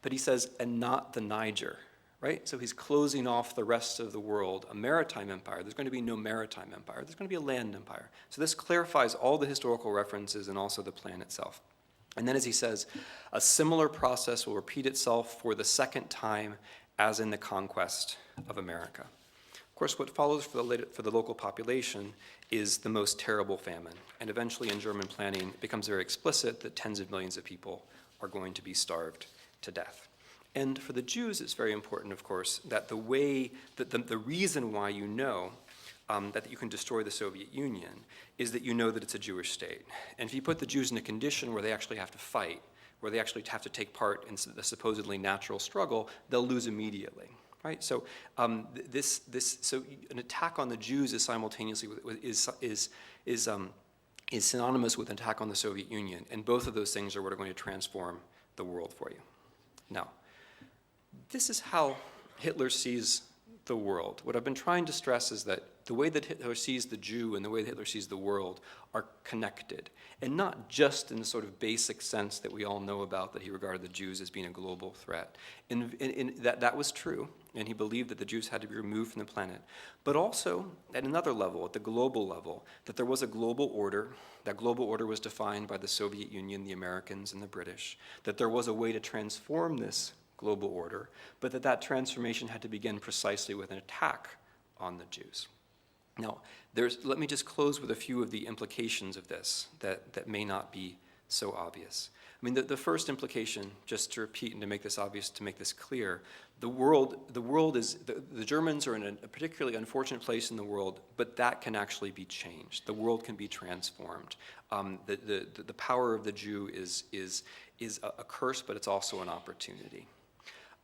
But he says, and not the Niger, right? So he's closing off the rest of the world, a maritime empire. There's going to be no maritime empire. There's going to be a land empire. So this clarifies all the historical references and also the plan itself. And then as he says, a similar process will repeat itself for the second time as in the conquest of America. Of course, what follows for the local population is the most terrible famine. And eventually in German planning, it becomes very explicit that tens of millions of people are going to be starved to death. And for the Jews, it's very important, of course, that the reason why you know that you can destroy the Soviet Union is that you know that it's a Jewish state. And if you put the Jews in a condition where they actually have to fight, where they actually have to take part in the supposedly natural struggle, they'll lose immediately, right? So so an attack on the Jews is simultaneously is synonymous with an attack on the Soviet Union, and both of those things are what are going to transform the world for you. Now, this is how Hitler sees the world. What I've been trying to stress is that the way that Hitler sees the Jew and the way that Hitler sees the world are connected, and not just in the sort of basic sense that we all know about, that he regarded the Jews as being a global threat. That was true, and he believed that the Jews had to be removed from the planet, but also at another level, at the global level, that there was a global order. That global order was defined by the Soviet Union, the Americans, and the British, that there was a way to transform this global order, but that transformation had to begin precisely with an attack on the Jews. Now, let me just close with a few of the implications of this that may not be so obvious. I mean, the first implication, just to repeat and to make this obvious, to make this clear, the Germans are in a particularly unfortunate place in the world, but that can actually be changed. The world can be transformed. The power of the Jew is a curse, but it's also an opportunity.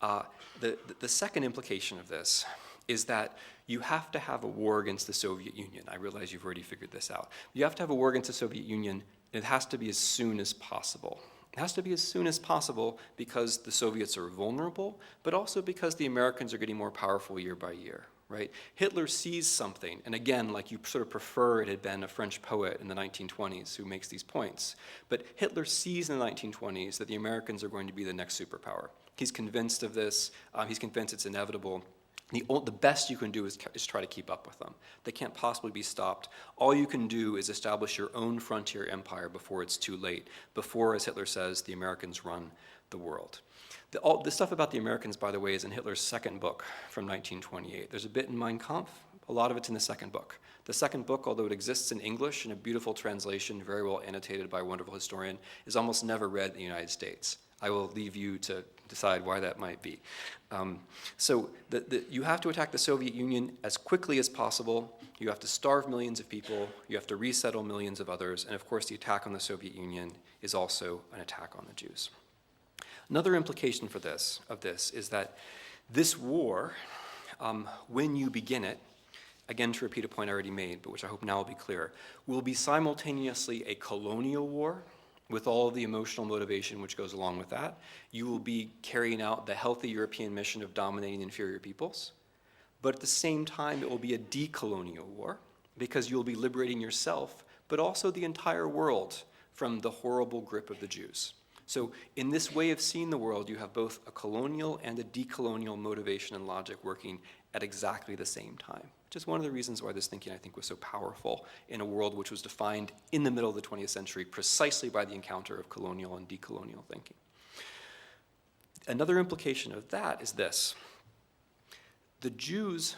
The second implication of this is that you have to have a war against the Soviet Union. I realize you've already figured this out. You have to have a war against the Soviet Union, and it has to be as soon as possible. It has to be as soon as possible because the Soviets are vulnerable, but also because the Americans are getting more powerful year by year, right? Hitler sees something, and again, like you sort of prefer it had been a French poet in the 1920s who makes these points, but Hitler sees in the 1920s that the Americans are going to be the next superpower. He's convinced of this. He's convinced it's inevitable. The best you can do is try to keep up with them. They can't possibly be stopped. All you can do is establish your own frontier empire before it's too late, before, as Hitler says, the Americans run the world. The stuff about the Americans, by the way, is in Hitler's second book from 1928. There's a bit in Mein Kampf. A lot of it's in the second book. The second book, although it exists in English in a beautiful translation, very well annotated by a wonderful historian, is almost never read in the United States. I will leave you to decide why that might be. So you have to attack the Soviet Union as quickly as possible. You have to starve millions of people. You have to resettle millions of others. And of course, the attack on the Soviet Union is also an attack on the Jews. Another implication of this is that this war, when you begin it, again to repeat a point I already made, but which I hope now will be clear, will be simultaneously a colonial war with all of the emotional motivation which goes along with that. You will be carrying out the healthy European mission of dominating inferior peoples, but at the same time it will be a decolonial war because you'll be liberating yourself, but also the entire world from the horrible grip of the Jews. So in this way of seeing the world, you have both a colonial and a decolonial motivation and logic working at exactly the same time, which is one of the reasons why this thinking, I think, was so powerful in a world which was defined in the middle of the 20th century precisely by the encounter of colonial and decolonial thinking. Another implication of that is this. The Jews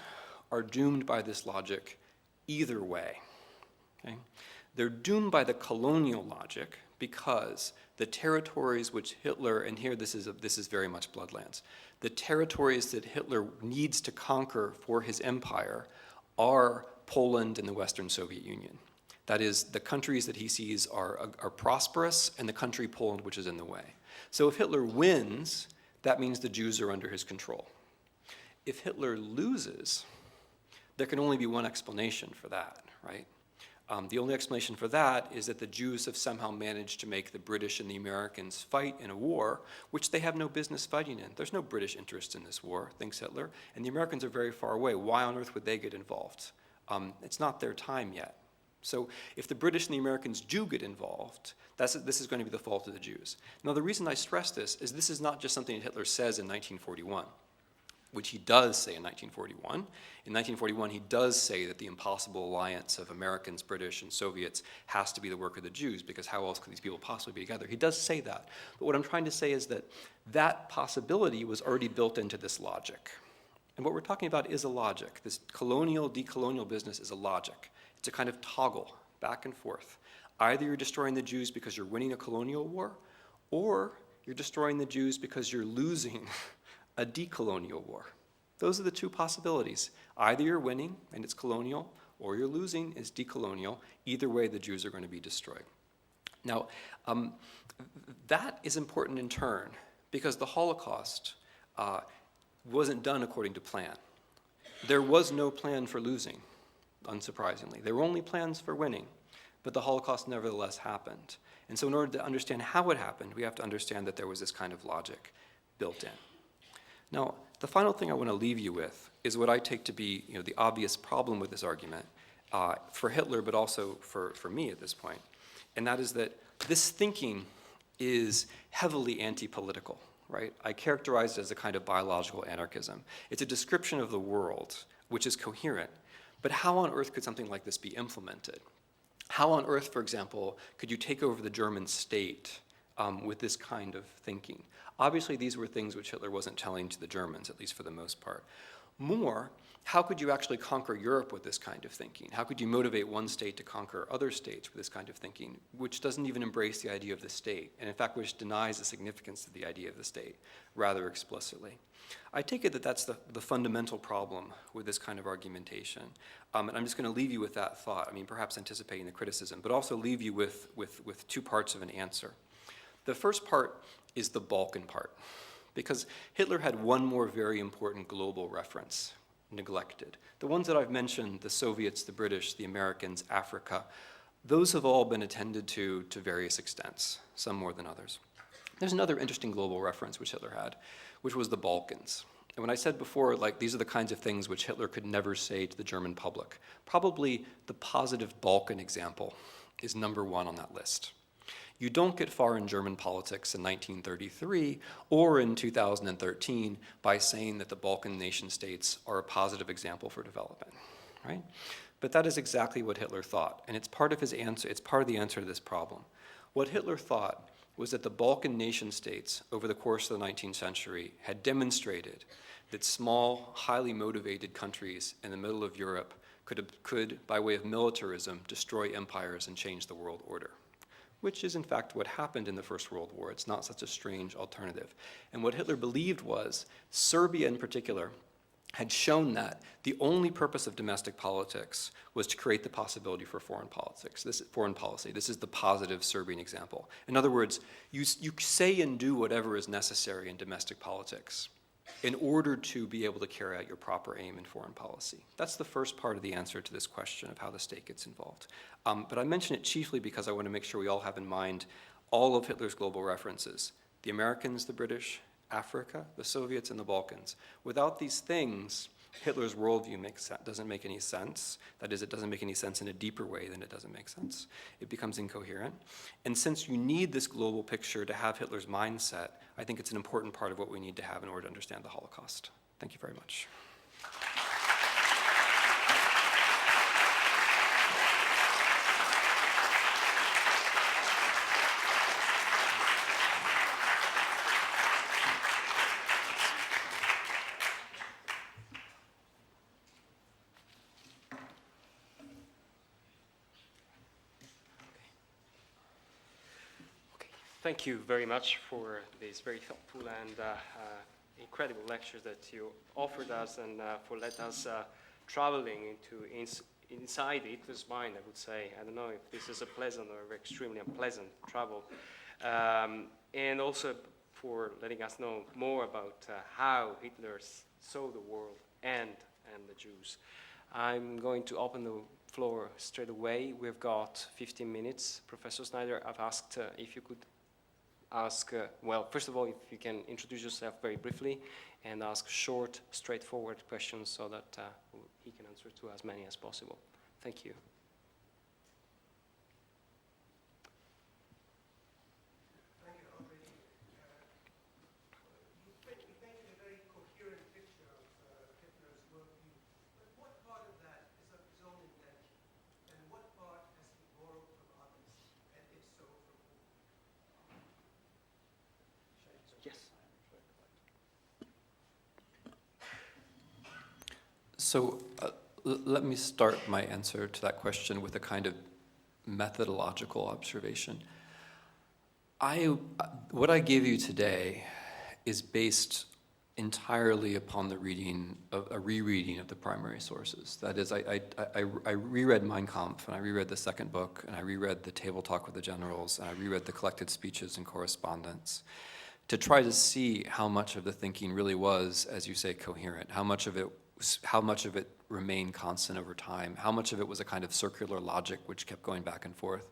are doomed by this logic either way. Okay? They're doomed by the colonial logic because the territories which Hitler, and here this is very much Bloodlands, the territories that Hitler needs to conquer for his empire are Poland and the Western Soviet Union. That is, the countries that he sees are prosperous, and the country Poland which is in the way. So if Hitler wins, that means the Jews are under his control. If Hitler loses, there can only be one explanation for that, right? The only explanation for that is that the Jews have somehow managed to make the British and the Americans fight in a war which they have no business fighting in. There's no British interest in this war, thinks Hitler, and the Americans are very far away. Why on earth would they get involved? It's not their time yet. So if the British and the Americans do get involved, this is going to be the fault of the Jews. Now, the reason I stress this is not just something that Hitler says in 1941. Which he does say in 1941. In 1941, he does say that the impossible alliance of Americans, British, and Soviets has to be the work of the Jews, because how else could these people possibly be together? He does say that. But what I'm trying to say is that that possibility was already built into this logic. And what we're talking about is a logic. This colonial, decolonial business is a logic. It's a kind of toggle back and forth. Either you're destroying the Jews because you're winning a colonial war, or you're destroying the Jews because you're losing a decolonial war. Those are the two possibilities. Either you're winning and it's colonial, or you're losing, it's decolonial. Either way, the Jews are going to be destroyed. Now, that is important in turn, because the Holocaust wasn't done according to plan. There was no plan for losing, unsurprisingly. There were only plans for winning. but the Holocaust nevertheless happened. And so in order to understand how it happened, we have to understand that there was this kind of logic built in. Now, the final thing I want to leave you with is what I take to be the obvious problem with this argument for Hitler, but also for me at this point. And that is that this thinking is heavily anti-political, right? I characterize it as a kind of biological anarchism. It's a description of the world which is coherent, but how on earth could something like this be implemented? How on earth, for example, could you take over the German state with this kind of thinking? Obviously, these were things which Hitler wasn't telling to the Germans, at least for the most part. More, how could you actually conquer Europe with this kind of thinking? How could you motivate one state to conquer other states with this kind of thinking, which doesn't even embrace the idea of the state, and in fact, which denies the significance of the idea of the state rather explicitly? I take it that that's the fundamental problem with this kind of argumentation. And I'm just going to leave you with that thought, perhaps anticipating the criticism, but also leave you with two parts of an answer. The first part is the Balkan part, because Hitler had one more very important global reference neglected. The ones that I've mentioned, the Soviets, the British, the Americans, Africa, those have all been attended to various extents, some more than others. There's another interesting global reference which Hitler had, which was the Balkans. And when I said before, these are the kinds of things which Hitler could never say to the German public, probably the positive Balkan example is number one on that list. You don't get far in German politics in 1933 or in 2013 by saying that the Balkan nation states are a positive example for development, right? But that is exactly what Hitler thought, and it's part of his answer, it's part of the answer to this problem. What Hitler thought was that the Balkan nation states over the course of the 19th century had demonstrated that small, highly motivated countries in the middle of Europe could, by way of militarism, destroy empires and change the world order, which is in fact what happened in the First World War. It's not such a strange alternative. And what Hitler believed was Serbia in particular had shown that the only purpose of domestic politics was to create the possibility for foreign politics. Foreign policy. This is the positive Serbian example. In other words, you say and do whatever is necessary in domestic politics in order to be able to carry out your proper aim in foreign policy. That's the first part of the answer to this question of how the state gets involved. But I mention it chiefly because I want to make sure we all have in mind all of Hitler's global references: the Americans, the British, Africa, the Soviets, and the Balkans. Without these things, Hitler's worldview doesn't make any sense. That is, it doesn't make any sense in a deeper way than it doesn't make sense. It becomes incoherent. And since you need this global picture to have Hitler's mindset, I think it's an important part of what we need to have in order to understand the Holocaust. Thank you very much. Thank you very much for this very thoughtful and incredible lecture that you offered us, and for let us traveling inside Hitler's mind, I would say. I don't know if this is a pleasant or extremely unpleasant travel. And also for letting us know more about how Hitler saw the world and the Jews. I'm going to open the floor straight away. We've got 15 minutes. Professor Snyder, I've asked if you could ask, well, first of all, if you can introduce yourself very briefly and ask short, straightforward questions so that he can answer to as many as possible. Thank you. Thank you, Andre. You painted a very coherent picture of Hitler's worldview. But what part of that is of his own invention? And what part has he borrowed from others? And if so, from whom? Yes. So let me start my answer to that question with a kind of methodological observation. What I gave you today is based entirely upon the rereading of the primary sources. That is, I reread Mein Kampf, and I reread the second book, and I reread the Table Talk with the Generals, and I reread the collected speeches and correspondence to try to see how much of the thinking really was, as you say, coherent, how much of it how much of it remained constant over time, how much of it was a kind of circular logic which kept going back and forth.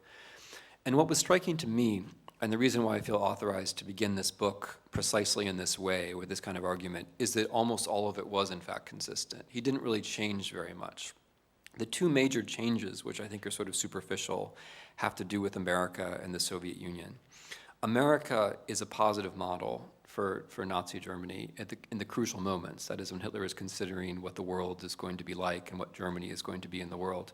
And what was striking to me, and the reason why I feel authorized to begin this book precisely in this way, with this kind of argument, is that almost all of it was in fact consistent. He didn't really change very much. The two major changes, which I think are sort of superficial, have to do with America and the Soviet Union. America is a positive model for Nazi Germany in the crucial moments, that is when Hitler is considering what the world is going to be like and what Germany is going to be in the world.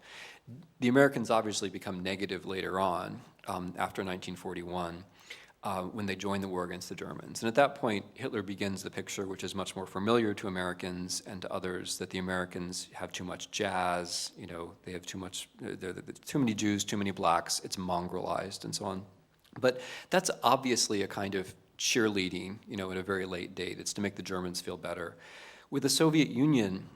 The Americans obviously become negative later on, after 1941, when they join the war against the Germans. And at that point, Hitler begins the picture, which is much more familiar to Americans and to others, that the Americans have too much jazz, they have too many Jews, too many blacks, it's mongrelized and so on. But that's obviously a kind of cheerleading, at a very late date. It's to make the Germans feel better. With the Soviet Union,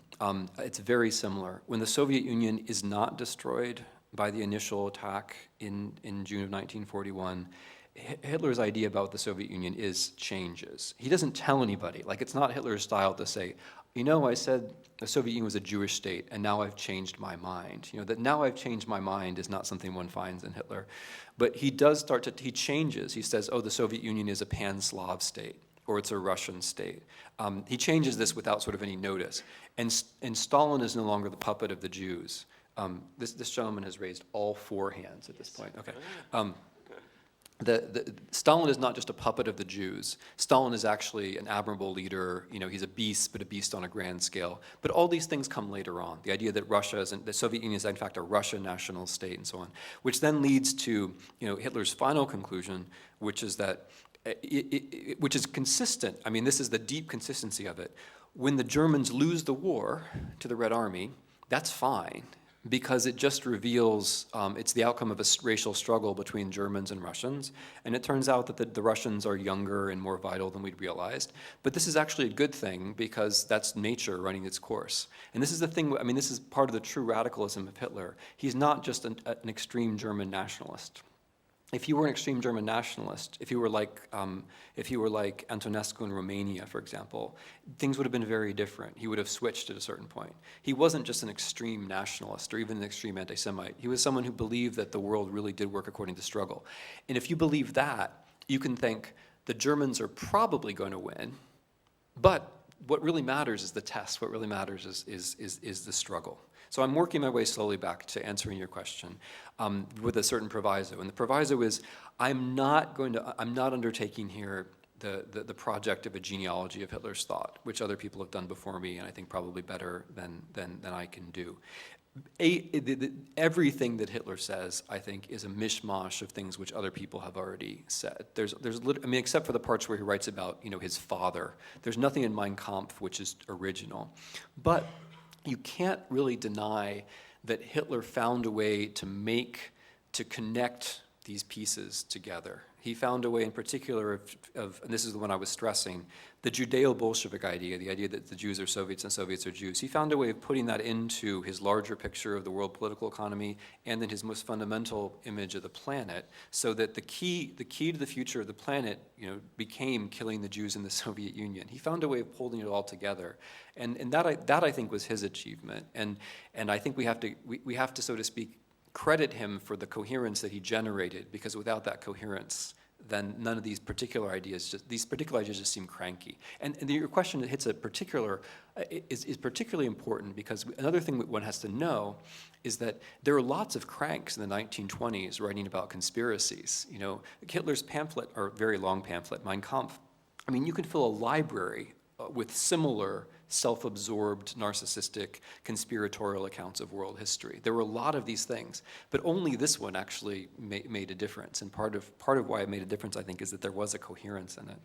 it's very similar. When the Soviet Union is not destroyed by the initial attack in June of 1941, Hitler's idea about the Soviet Union changes. He doesn't tell anybody. Like, it's not Hitler's style to say, I said the Soviet Union was a Jewish state, and now I've changed my mind. That now I've changed my mind is not something one finds in Hitler. But he does he changes. He says, the Soviet Union is a pan-Slav state, or it's a Russian state. He changes this without sort of any notice. And Stalin is no longer the puppet of the Jews. This gentleman has raised all four hands at this point. Okay. Stalin is not just a puppet of the Jews. Stalin is actually an admirable leader. He's a beast, but a beast on a grand scale. But all these things come later on. The idea that the Soviet Union is in fact a Russian national state and so on, which then leads to Hitler's final conclusion, which is that which is consistent. I mean, this is the deep consistency of it. When the Germans lose the war to the Red Army, that's fine, because it just reveals it's the outcome of a racial struggle between Germans and Russians. And it turns out that the Russians are younger and more vital than we'd realized. But this is actually a good thing, because that's nature running its course. And this is the thing, this is part of the true radicalism of Hitler. He's not just an extreme German nationalist. If you were an extreme German nationalist, if you were like Antonescu in Romania, for example, things would have been very different. He would have switched at a certain point. He wasn't just an extreme nationalist or even an extreme anti-Semite. He was someone who believed that the world really did work according to struggle. And if you believe that, you can think the Germans are probably going to win, but what really matters is the test. What really matters is the struggle. So I'm working my way slowly back to answering your question with a certain proviso. And the proviso is I'm not undertaking here the project of a genealogy of Hitler's thought, which other people have done before me, and I think probably better than I can do. Everything that Hitler says, I think, is a mishmash of things which other people have already said. Except for the parts where he writes about, his father. There's nothing in Mein Kampf which is original. But you can't really deny that Hitler found a way to connect these pieces together. He found a way in particular of, and this is the one I was stressing, the Judeo-Bolshevik idea, the idea that the Jews are Soviets and Soviets are Jews. He found a way of putting that into his larger picture of the world political economy and then his most fundamental image of the planet, so that the key to the future of the planet, became killing the Jews in the Soviet Union. He found a way of holding it all together, and that I think was his achievement. And I think we have to, so to speak, credit him for the coherence that he generated, because without that coherence, then none of these particular ideas just seem cranky. And your question that hits a particular is particularly important, because another thing that one has to know is that there are lots of cranks in the 1920s writing about conspiracies. Hitler's pamphlet, or very long pamphlet, Mein Kampf, you can fill a library with similar self-absorbed, narcissistic, conspiratorial accounts of world history. There were a lot of these things, but only this one actually made a difference. And part of why it made a difference, I think, is that there was a coherence in it.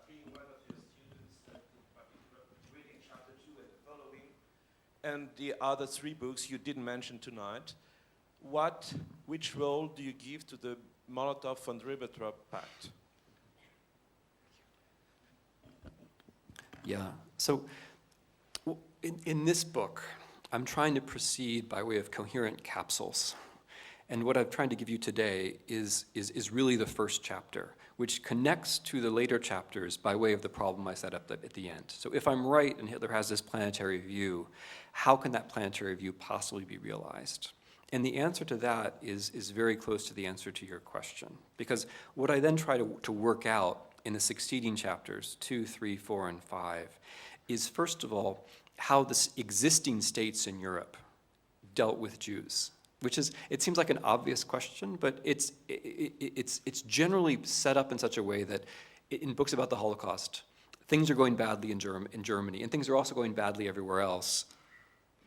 Being one of your students, in particular, reading chapter 2 and the following, and the other 3 books you didn't mention tonight, which role do you give to the Molotov and Ribbentrop Pact? Yeah, so in this book, I'm trying to proceed by way of coherent capsules. And what I'm trying to give you today is really the first chapter, which connects to the later chapters by way of the problem I set up at the end. So if I'm right and Hitler has this planetary view, how can that planetary view possibly be realized? And the answer to that is very close to the answer to your question. Because what I then try to work out in the succeeding chapters, 2, 3, 4, and 5, is first of all, how the existing states in Europe dealt with Jews. Which is, it seems like an obvious question, but it's generally set up in such a way that in books about the Holocaust, things are going badly in Germany, and things are also going badly everywhere else,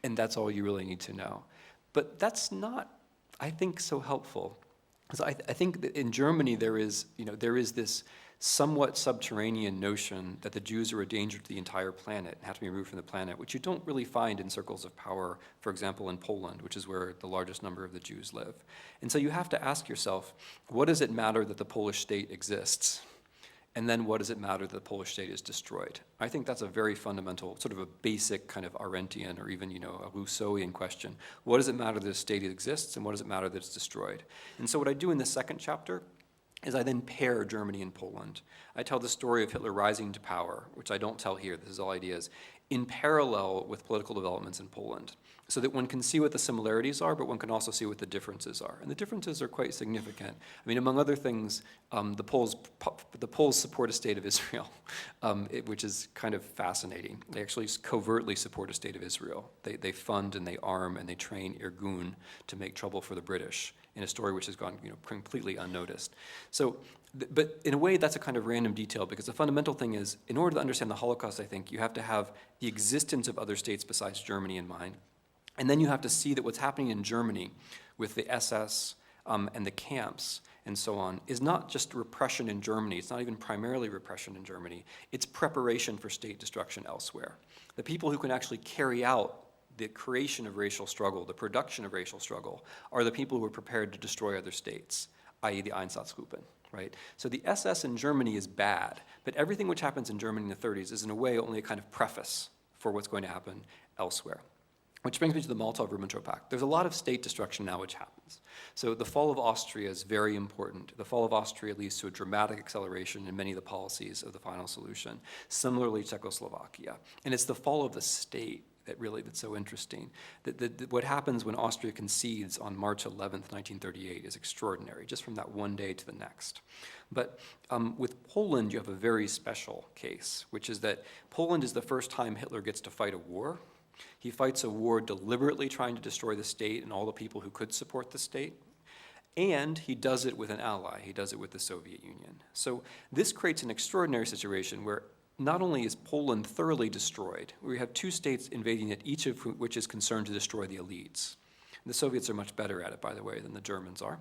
and that's all you really need to know. But that's not, I think, so helpful. Because I think that in Germany there is this somewhat subterranean notion that the Jews are a danger to the entire planet and have to be removed from the planet, which you don't really find in circles of power, for example, in Poland, which is where the largest number of the Jews live. And so you have to ask yourself, what does it matter that the Polish state exists? And then what does it matter that the Polish state is destroyed? I think that's a very fundamental, sort of a basic kind of Arendtian or even, a Rousseauian question. What does it matter that a state exists, and what does it matter that it's destroyed? And so what I do in the second chapter is I then pair Germany and Poland. I tell the story of Hitler rising to power, which I don't tell here, this is all ideas, in parallel with political developments in Poland, so that one can see what the similarities are, but one can also see what the differences are. And the differences are quite significant. I mean, among other things, the Poles support a state of Israel, which is kind of fascinating. They actually covertly support a state of Israel. They fund and they arm and they train Irgun to make trouble for the British, in a story which has gone completely unnoticed. So, but in a way that's a kind of random detail, because the fundamental thing is, in order to understand the Holocaust, I think, you have to have the existence of other states besides Germany in mind. And then you have to see that what's happening in Germany with the SS and the camps and so on is not just repression in Germany. It's not even primarily repression in Germany. It's preparation for state destruction elsewhere. The people who can actually carry out the creation of racial struggle, the production of racial struggle, are the people who are prepared to destroy other states, i.e. the Einsatzgruppen, right? So the SS in Germany is bad, but everything which happens in Germany in the 30s is in a way only a kind of preface for what's going to happen elsewhere. Which brings me to the Molotov-Ribbentrop Pact. There's a lot of state destruction now which happens. So the fall of Austria is very important. The fall of Austria leads to a dramatic acceleration in many of the policies of the final solution. Similarly, Czechoslovakia. And it's the fall of the state that's so interesting. What happens when Austria concedes on March 11th, 1938 is extraordinary, just from that one day to the next. But with Poland, you have a very special case, which is that Poland is the first time Hitler gets to fight a war. He fights a war deliberately trying to destroy the state and all the people who could support the state. And he does it with an ally. He does it with the Soviet Union. So this creates an extraordinary situation where not only is Poland thoroughly destroyed, we have two states invading it, each of which is concerned to destroy the elites. The Soviets are much better at it, by the way, than the Germans are.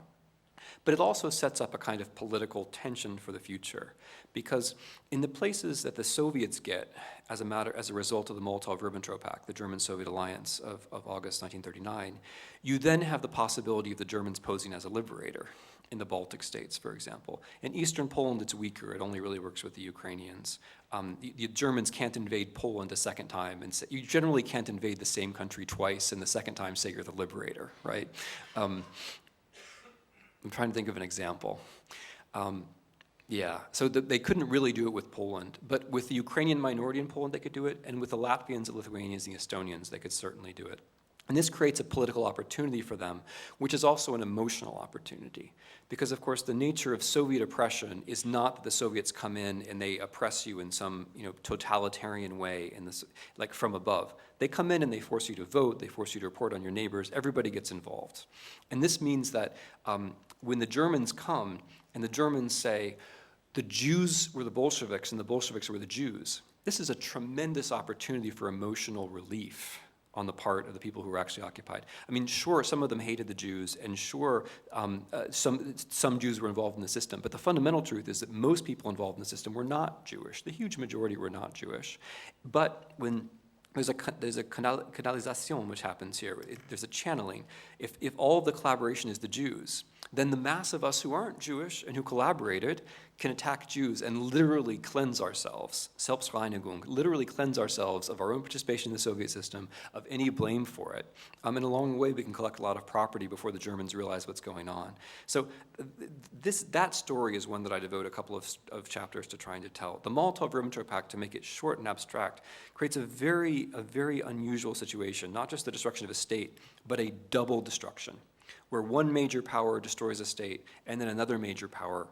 But it also sets up a kind of political tension for the future, because in the places that the Soviets get as a result of the Molotov-Ribbentrop Pact, the German-Soviet alliance of August 1939, you then have the possibility of the Germans posing as a liberator in the Baltic states, for example. In eastern Poland, it's weaker. It only really works with the Ukrainians. The Germans can't invade Poland a second time, and you generally can't invade the same country twice, and the second time say you're the liberator, right? I'm trying to think of an example. So they couldn't really do it with Poland, but with the Ukrainian minority in Poland, they could do it, and with the Latvians, the Lithuanians, and the Estonians, they could certainly do it. And this creates a political opportunity for them, which is also an emotional opportunity. Because, of course, the nature of Soviet oppression is not that the Soviets come in and they oppress you in some totalitarian way, like from above. They come in and they force you to vote, they force you to report on your neighbors, everybody gets involved. And this means that when the Germans come and the Germans say, the Jews were the Bolsheviks and the Bolsheviks were the Jews, this is a tremendous opportunity for emotional relief on the part of the people who were actually occupied. I mean, sure, some of them hated the Jews, and sure, some Jews were involved in the system, but the fundamental truth is that most people involved in the system were not Jewish. The huge majority were not Jewish. But when there's a canalization which happens here, there's a channeling. If all of the collaboration is the Jews, then the mass of us who aren't Jewish and who collaborated can attack Jews and literally cleanse ourselves, Selbstreinigung, literally cleanse ourselves of our own participation in the Soviet system, of any blame for it. And along the way, we can collect a lot of property before the Germans realize what's going on. So that story is one that I devote a couple of chapters to trying to tell. The Molotov-Ribbentrop Pact, to make it short and abstract, creates a very unusual situation, not just the destruction of a state, but a double destruction, where one major power destroys a state, and then another major power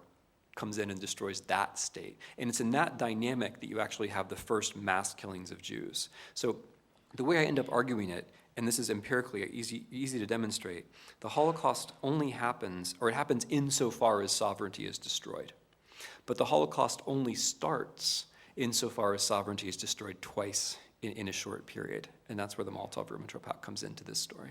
comes in and destroys that state. And it's in that dynamic that you actually have the first mass killings of Jews. So the way I end up arguing it, and this is empirically easy to demonstrate, the Holocaust only happens, or it happens insofar as sovereignty is destroyed. But the Holocaust only starts insofar as sovereignty is destroyed twice in a short period. And that's where the Molotov-Ribbentrop Pact comes into this story.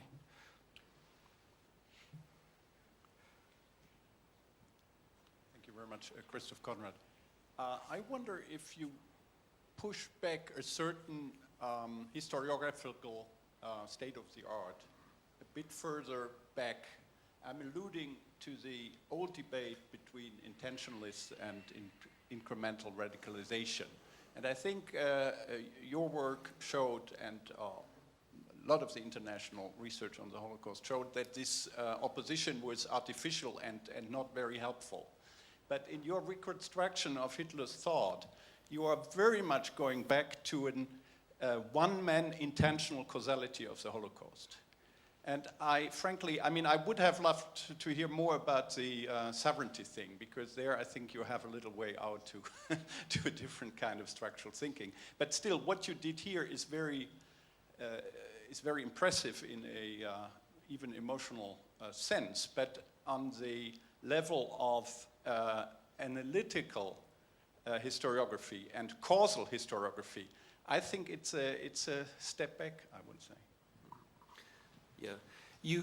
Very much, Christoph Conrad. I wonder if you push back a certain historiographical state of the art a bit further back. I'm alluding to the old debate between intentionalists and incremental radicalization. And I think your work showed, and a lot of the international research on the Holocaust showed, that this opposition was artificial and not very helpful. But in your reconstruction of Hitler's thought, you are very much going back to a one-man intentional causality of the Holocaust. And frankly, I would have loved to hear more about the sovereignty thing, because there I think you have a little way out to, to a different kind of structural thinking. But still, what you did here is very impressive in a even emotional sense, but on the level of analytical historiography and causal historiography, I think it's a step back, I would say. Yeah,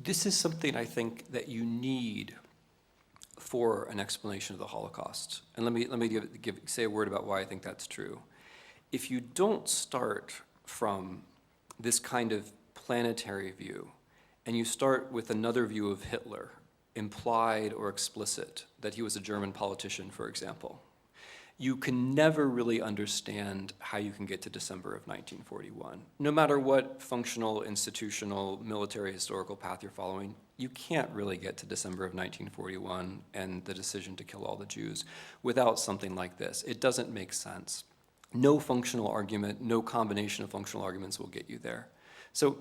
this is something I think that you need for an explanation of the Holocaust. And let me say a word about why I think that's true. If you don't start from this kind of planetary view, and you start with another view of Hitler, implied or explicit, that he was a German politician, for example, you can never really understand how you can get to December of 1941. No matter what functional, institutional, military, historical path you're following, you can't really get to December of 1941 and the decision to kill all the Jews without something like this. It doesn't make sense. No functional argument, no combination of functional arguments will get you there. So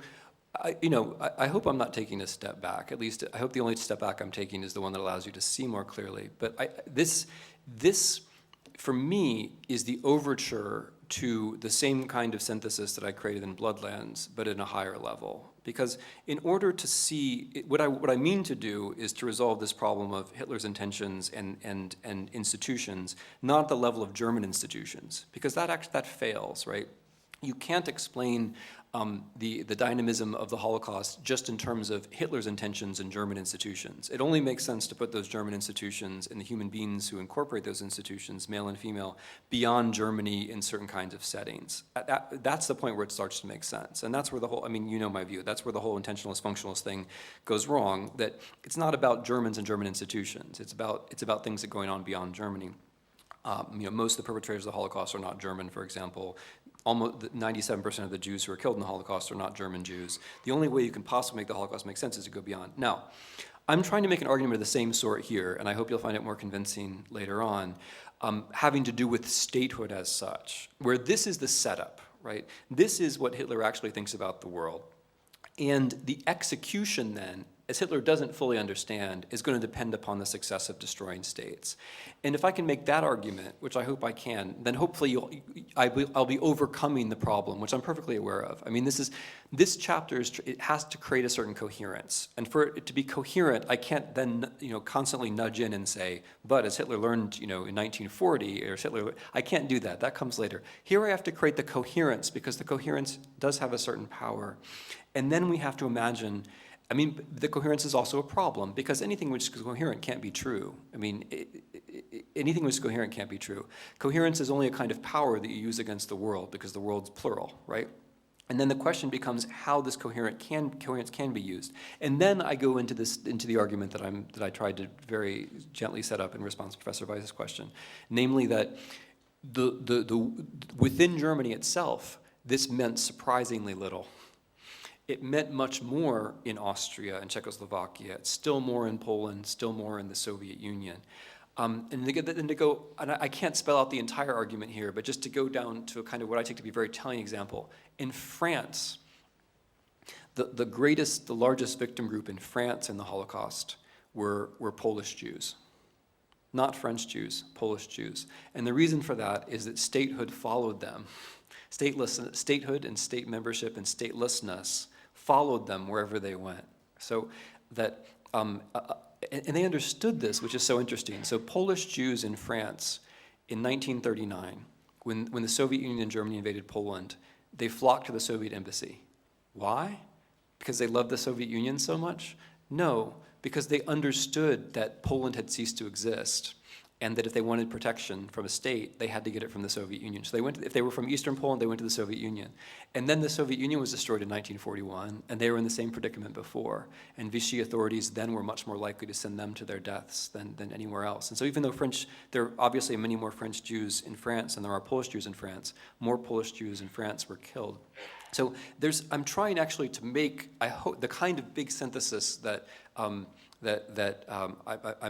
I hope I'm not taking a step back. At least I hope the only step back I'm taking is the one that allows you to see more clearly. But this, for me, is the overture to the same kind of synthesis that I created in Bloodlands, but in a higher level. Because in order to see, what I mean to do is to resolve this problem of Hitler's intentions and institutions, not at the level of German institutions, because that fails, right? You can't explain the dynamism of the Holocaust just in terms of Hitler's intentions in German institutions. It only makes sense to put those German institutions and the human beings who incorporate those institutions, male and female, beyond Germany in certain kinds of settings. That's the point where it starts to make sense. And that's where the whole, you know my view, that's where the whole intentionalist, functionalist thing goes wrong, that it's not about Germans and German institutions. It's about things that are going on beyond Germany. Most of the perpetrators of the Holocaust are not German, for example. Almost 97% of the Jews who were killed in the Holocaust are not German Jews. The only way you can possibly make the Holocaust make sense is to go beyond. Now, I'm trying to make an argument of the same sort here, and I hope you'll find it more convincing later on, having to do with statehood as such, where this is the setup, right? This is what Hitler actually thinks about the world. And the execution then, as Hitler doesn't fully understand, is going to depend upon the success of destroying states. And if I can make that argument, which I hope I can, then hopefully I'll be overcoming the problem, which I'm perfectly aware of. This chapter it has to create a certain coherence. And for it to be coherent, I can't then constantly nudge in and say, but as Hitler learned in 1940, or Hitler, I can't do that. That comes later. Here I have to create the coherence, because the coherence does have a certain power. And then we have to imagine, the coherence is also a problem, because anything which is coherent can't be true. Anything which is coherent can't be true. Coherence is only a kind of power that you use against the world, because the world's plural, right? And then the question becomes how this coherence can be used. And then I go into the argument that I tried to very gently set up in response to Professor Bois' question, namely that within Germany itself, this meant surprisingly little. It meant much more in Austria and Czechoslovakia, still more in Poland, still more in the Soviet Union. And I can't spell out the entire argument here, but just to go down to a kind of what I take to be a very telling example. In France, the largest victim group in France in the Holocaust were Polish Jews. Not French Jews, Polish Jews. And the reason for that is that statehood followed them. Statehood and state membership and statelessness followed them wherever they went. So that, and they understood this, which is so interesting. So Polish Jews in France in 1939, when the Soviet Union and Germany invaded Poland, they flocked to the Soviet embassy. Why? Because they loved the Soviet Union so much? No, because they understood that Poland had ceased to exist, and that if they wanted protection from a state, they had to get it from the Soviet Union. So if they were from Eastern Poland, they went to the Soviet Union. And then the Soviet Union was destroyed in 1941, and they were in the same predicament before. And Vichy authorities then were much more likely to send them to their deaths than anywhere else. And so even though there are obviously many more French Jews in France than there are Polish Jews in France, more Polish Jews in France were killed. So I'm trying actually to make, I hope, the kind of big synthesis that I'm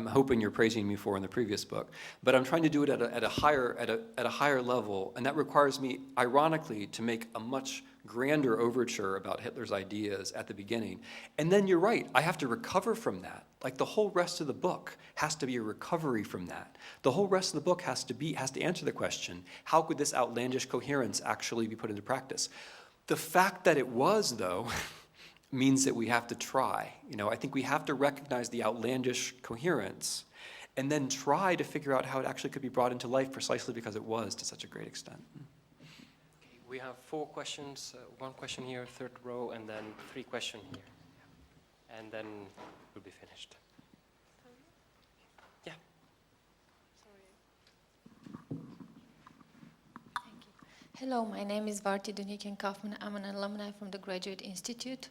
hoping you're praising me for in the previous book, but I'm trying to do it at a higher level, and that requires me, ironically, to make a much grander overture about Hitler's ideas at the beginning. And then you're right, I have to recover from that. Like the whole rest of the book has to be a recovery from that. The whole rest of the book has to answer the question, how could this outlandish coherence actually be put into practice? The fact that it was, though, means that we have to try. I think we have to recognize the outlandish coherence and then try to figure out how it actually could be brought into life precisely because it was to such a great extent. Okay, we have 4 questions, 1 question here, 3rd row, and then 3 questions here. And then we'll be finished. Yeah. Hello, my name is Varti Dunikin-Kaufman. I'm an alumni from the Graduate Institute.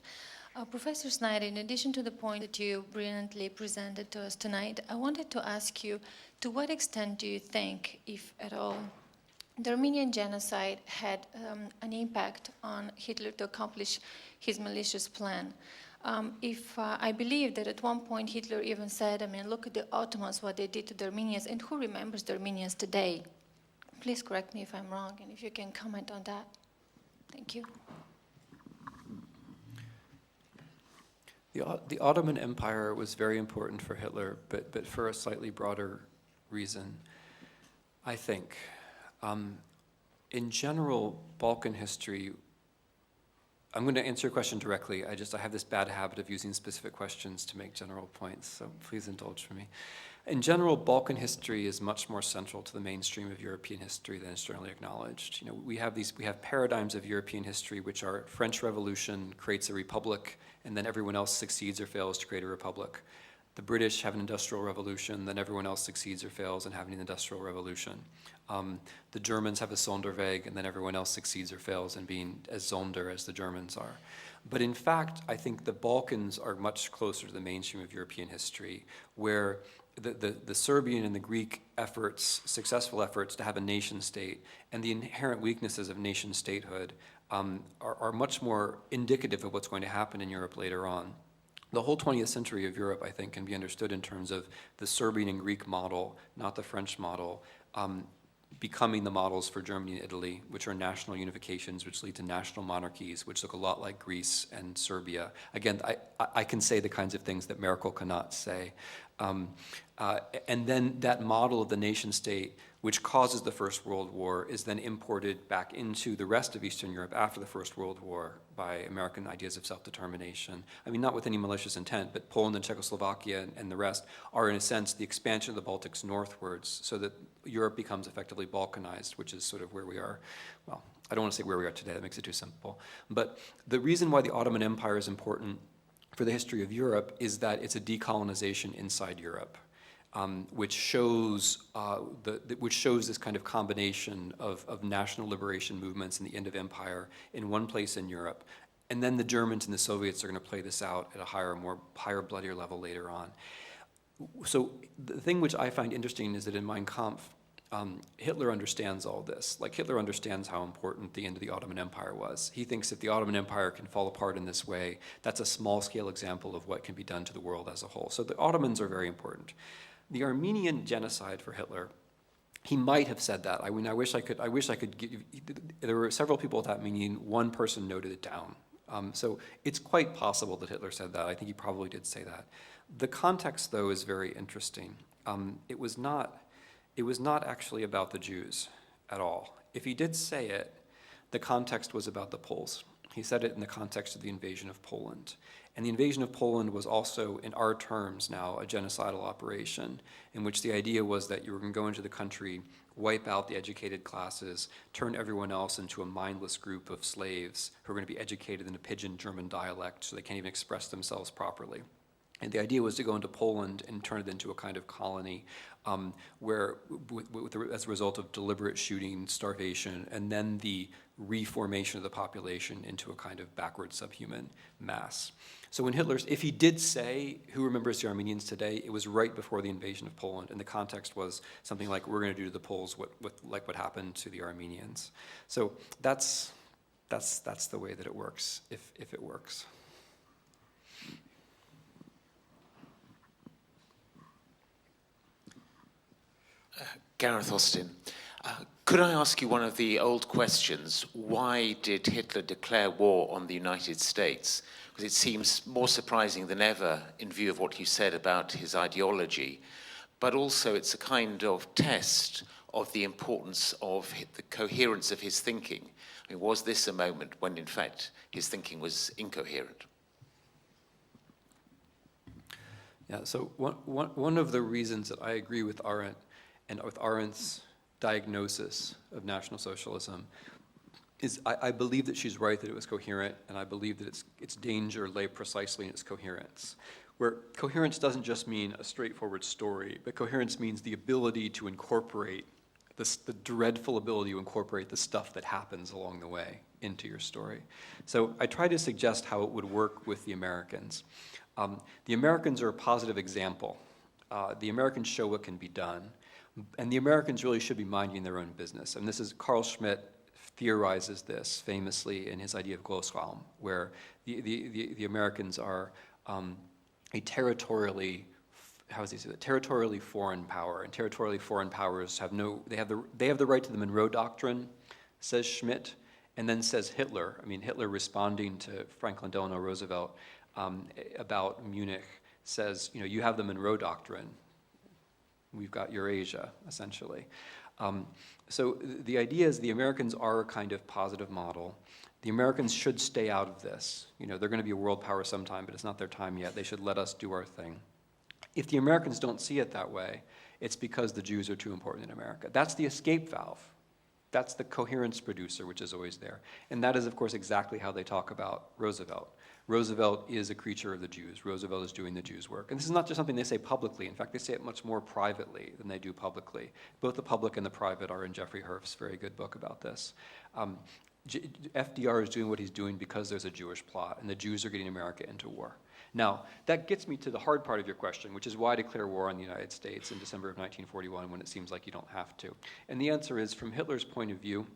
Professor Snyder, in addition to the point that you brilliantly presented to us tonight, I wanted to ask you, to what extent do you think, if at all, the Armenian genocide had an impact on Hitler to accomplish his malicious plan? I believe that at one point Hitler even said, look at the Ottomans, what they did to the Armenians, and who remembers the Armenians today? Please correct me if I'm wrong, and if you can comment on that. Thank you. The Ottoman Empire was very important for Hitler, but for a slightly broader reason, I think. In general, Balkan history, I'm going to answer your question directly. I have this bad habit of using specific questions to make general points, so please indulge me. In general, Balkan history is much more central to the mainstream of European history than is generally acknowledged. We have paradigms of European history which are French Revolution creates a republic, and then everyone else succeeds or fails to create a republic. The British have an industrial revolution, then everyone else succeeds or fails in having an industrial revolution. The Germans have a Sonderweg, and then everyone else succeeds or fails in being as Sonder as the Germans are. But in fact, I think the Balkans are much closer to the mainstream of European history, where the Serbian and the Greek efforts, successful efforts to have a nation state, and the inherent weaknesses of nation statehood are much more indicative of what's going to happen in Europe later on. The whole 20th century of Europe, I think, can be understood in terms of the Serbian and Greek model, not the French model, becoming the models for Germany and Italy, which are national unifications, which lead to national monarchies, which look a lot like Greece and Serbia. Again, I can say the kinds of things that Merkel cannot say. And then that model of the nation state, which causes the First World War, is then imported back into the rest of Eastern Europe after the First World War by American ideas of self-determination. Not with any malicious intent, but Poland and Czechoslovakia and the rest are, in a sense, the expansion of the Baltics northwards, so that Europe becomes effectively Balkanized, which is sort of where we are. Well, I don't want to say where we are today, that makes it too simple. But the reason why the Ottoman Empire is important for the history of Europe is that it's a decolonization inside Europe. which shows this kind of combination of national liberation movements and the end of empire in one place in Europe. And then the Germans and the Soviets are going to play this out at a higher, bloodier level later on. So the thing which I find interesting is that in Mein Kampf, Hitler understands all this. Like, Hitler understands how important the end of the Ottoman Empire was. He thinks if the Ottoman Empire can fall apart in this way, that's a small-scale example of what can be done to the world as a whole. So the Ottomans are very important. The Armenian genocide for Hitler, he might have said that. I mean, I wish I could give, there were several people at that meeting, one person noted it down. So it's quite possible that Hitler said that. I think he probably did say that. The context, though, is very interesting. It was not actually about the Jews at all. If he did say it, the context was about the Poles. He said it in the context of the invasion of Poland. And the invasion of Poland was also, in our terms now, a genocidal operation in which the idea was that you were going to go into the country, wipe out the educated classes, turn everyone else into a mindless group of slaves who are going to be educated in a pidgin German dialect so they can't even express themselves properly. And the idea was to go into Poland and turn it into a kind of colony where, as a result of deliberate shooting, starvation, and then the reformation of the population into a kind of backward subhuman mass. So when if he did say, who remembers the Armenians today, it was right before the invasion of Poland, and the context was something like, we're going to do to the Poles what happened to the Armenians. So that's the way that it works, if it works. Gareth Austin, could I ask you one of the old questions? Why did Hitler declare war on the United States? Because it seems more surprising than ever in view of what you said about his ideology, but also it's a kind of test of the importance of the coherence of his thinking. I mean, was this a moment when, in fact, his thinking was incoherent? Yeah, so one of the reasons that I agree with Arendt and with Arendt's diagnosis of National Socialism is I believe that she's right that it was coherent, and I believe that its danger lay precisely in its coherence. Where coherence doesn't just mean a straightforward story, but coherence means the ability to incorporate, the dreadful ability to incorporate the stuff that happens along the way into your story. So I try to suggest how it would work with the Americans. The Americans are a positive example. The Americans show what can be done. And the Americans really should be minding their own business. And this is, Carl Schmitt theorizes this famously in his idea of Lebensraum, where the Americans are a territorially, how does he say that? Territorially foreign power. And territorially foreign powers have they have the right to the Monroe Doctrine, says Schmitt, and then says Hitler. I mean, Hitler responding to Franklin Delano Roosevelt about Munich says, you have the Monroe Doctrine. We've got Eurasia, essentially. So the idea is the Americans are a kind of positive model. The Americans should stay out of this. They're going to be a world power sometime, but it's not their time yet. They should let us do our thing. If the Americans don't see it that way, it's because the Jews are too important in America. That's the escape valve. That's the coherence producer, which is always there. And that is, of course, exactly how they talk about Roosevelt. Roosevelt is a creature of the Jews. Roosevelt is doing the Jews' work. And this is not just something they say publicly. In fact, they say it much more privately than they do publicly. Both the public and the private are in Jeffrey Herf's very good book about this. FDR is doing what he's doing because there's a Jewish plot, and the Jews are getting America into war. Now, that gets me to the hard part of your question, which is why declare war on the United States in December of 1941 when it seems like you don't have to? And the answer is, from Hitler's point of view,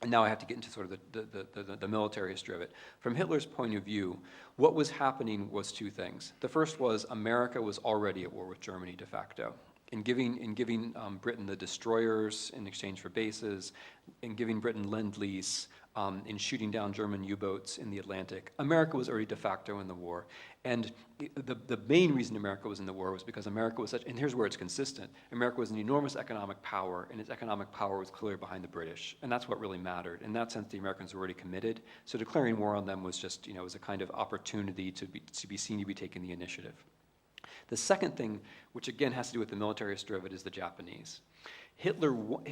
and now I have to get into sort of the military history of it. From Hitler's point of view, what was happening was two things. The first was America was already at war with Germany de facto. In giving Britain the destroyers in exchange for bases, in giving Britain Lend-Lease, in shooting down German U-boats in the Atlantic, America was already de facto in the war. And the main reason America was in the war was because America was such, and here's where it's consistent, America was an enormous economic power, and its economic power was clearly behind the British. And that's what really mattered. In that sense, the Americans were already committed. So declaring war on them was just, was a kind of opportunity to be seen to be taking the initiative. The second thing, which again has to do with the military history of it, is the Japanese.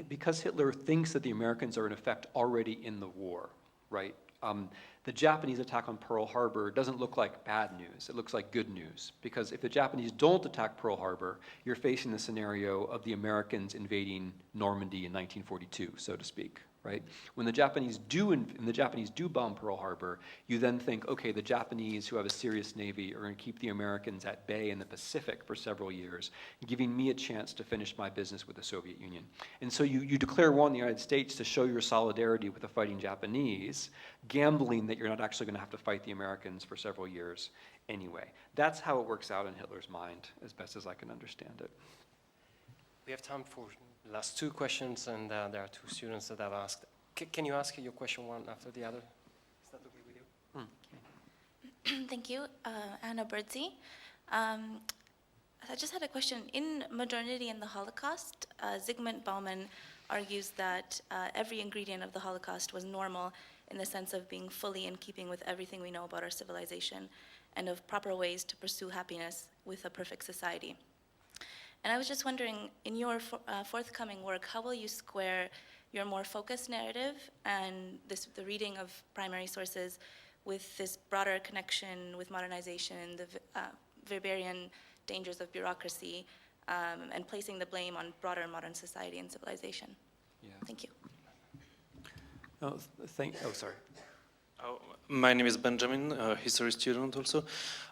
Because Hitler thinks that the Americans are in effect already in the war, right? The Japanese attack on Pearl Harbor doesn't look like bad news. It looks like good news. Because if the Japanese don't attack Pearl Harbor, you're facing the scenario of the Americans invading Normandy in 1942, so to speak. Right? When the Japanese do bomb Pearl Harbor, you then think, okay, the Japanese who have a serious navy are going to keep the Americans at bay in the Pacific for several years, giving me a chance to finish my business with the Soviet Union. And so you declare war on the United States to show your solidarity with the fighting Japanese, gambling that you're not actually going to have to fight the Americans for several years anyway. That's how it works out in Hitler's mind, as best as I can understand it. We have time for the last two questions, and there are two students that have asked. Can you ask your question one after the other? Is that okay with you? Thank you. Anna Birdsey. I just had a question. In Modernity and the Holocaust, Zygmunt Bauman argues that every ingredient of the Holocaust was normal in the sense of being fully in keeping with everything we know about our civilization and of proper ways to pursue happiness with a perfect society. And I was just wondering, in your forthcoming work, how will you square your more focused narrative and the reading of primary sources with this broader connection with modernization, the Weberian dangers of bureaucracy, and placing the blame on broader modern society and civilization? Yeah. Thank you. Oh, sorry. My name is Benjamin, a history student also.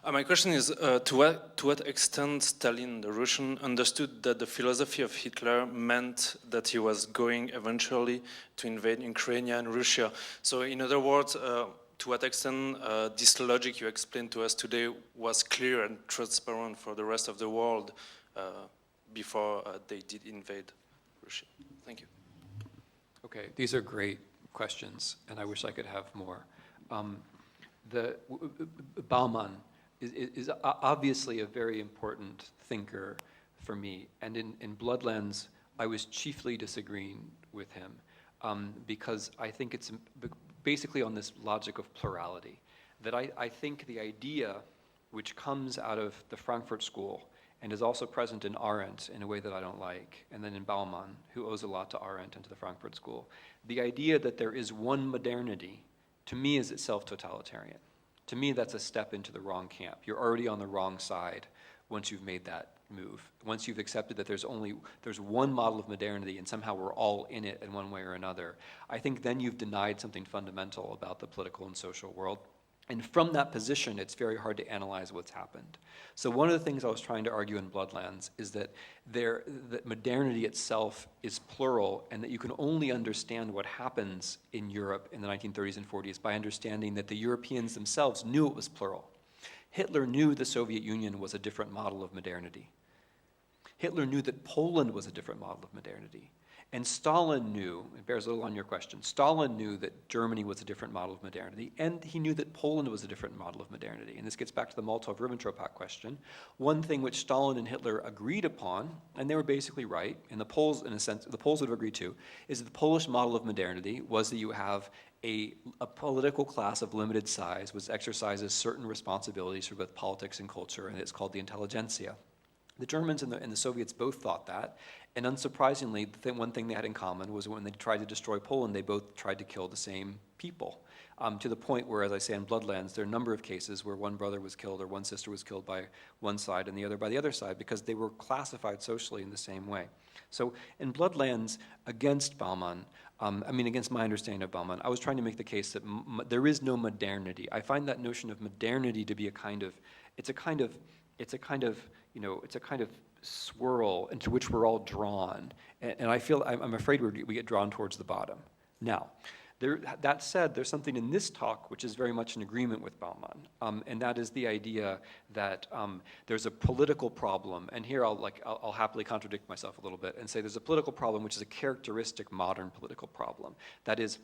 My question is, to what extent Stalin, the Russian, understood that the philosophy of Hitler meant that he was going eventually to invade Ukraine and Russia? So in other words, to what extent this logic you explained to us today was clear and transparent for the rest of the world before they did invade Russia? Thank you. Okay, these are great questions, and I wish I could have more. Bauman is obviously a very important thinker for me, and in Bloodlands, I was chiefly disagreeing with him because I think it's basically on this logic of plurality, that I think the idea which comes out of the Frankfurt School and is also present in Arendt in a way that I don't like, and then in Bauman, who owes a lot to Arendt and to the Frankfurt School, the idea that there is one modernity, to me, is itself totalitarian. To me, that's a step into the wrong camp. You're already on the wrong side once you've made that move. Once you've accepted that there's one model of modernity and somehow we're all in it in one way or another, I think then you've denied something fundamental about the political and social world. And from that position, it's very hard to analyze what's happened. So one of the things I was trying to argue in Bloodlands is that that modernity itself is plural, and that you can only understand what happens in Europe in the 1930s and 40s by understanding that the Europeans themselves knew it was plural. Hitler knew the Soviet Union was a different model of modernity. Hitler knew that Poland was a different model of modernity. And Stalin knew, it bears a little on your question, Stalin knew that Germany was a different model of modernity, and he knew that Poland was a different model of modernity. And this gets back to the Molotov-Ribbentrop Pact question. One thing which Stalin and Hitler agreed upon, and they were basically right, and the Poles, in a sense, the Poles would have agreed to, is that the Polish model of modernity was that you have a political class of limited size which exercises certain responsibilities for both politics and culture, and it's called the intelligentsia. The Germans and the Soviets both thought that, and unsurprisingly, one thing they had in common was when they tried to destroy Poland, they both tried to kill the same people, to the point where, as I say in Bloodlands, there are a number of cases where one brother was killed or one sister was killed by one side and the other by the other side because they were classified socially in the same way. So in Bloodlands, against Bauman, against my understanding of Bauman, I was trying to make the case that there is no modernity. I find that notion of modernity to be a kind of swirl into which we're all drawn, and I'm afraid we get drawn towards the bottom. Now, that said, there's something in this talk which is very much in agreement with Bauman, and that is the idea that there's a political problem, and here I'll happily contradict myself a little bit and say there's a political problem which is a characteristic modern political problem. That is,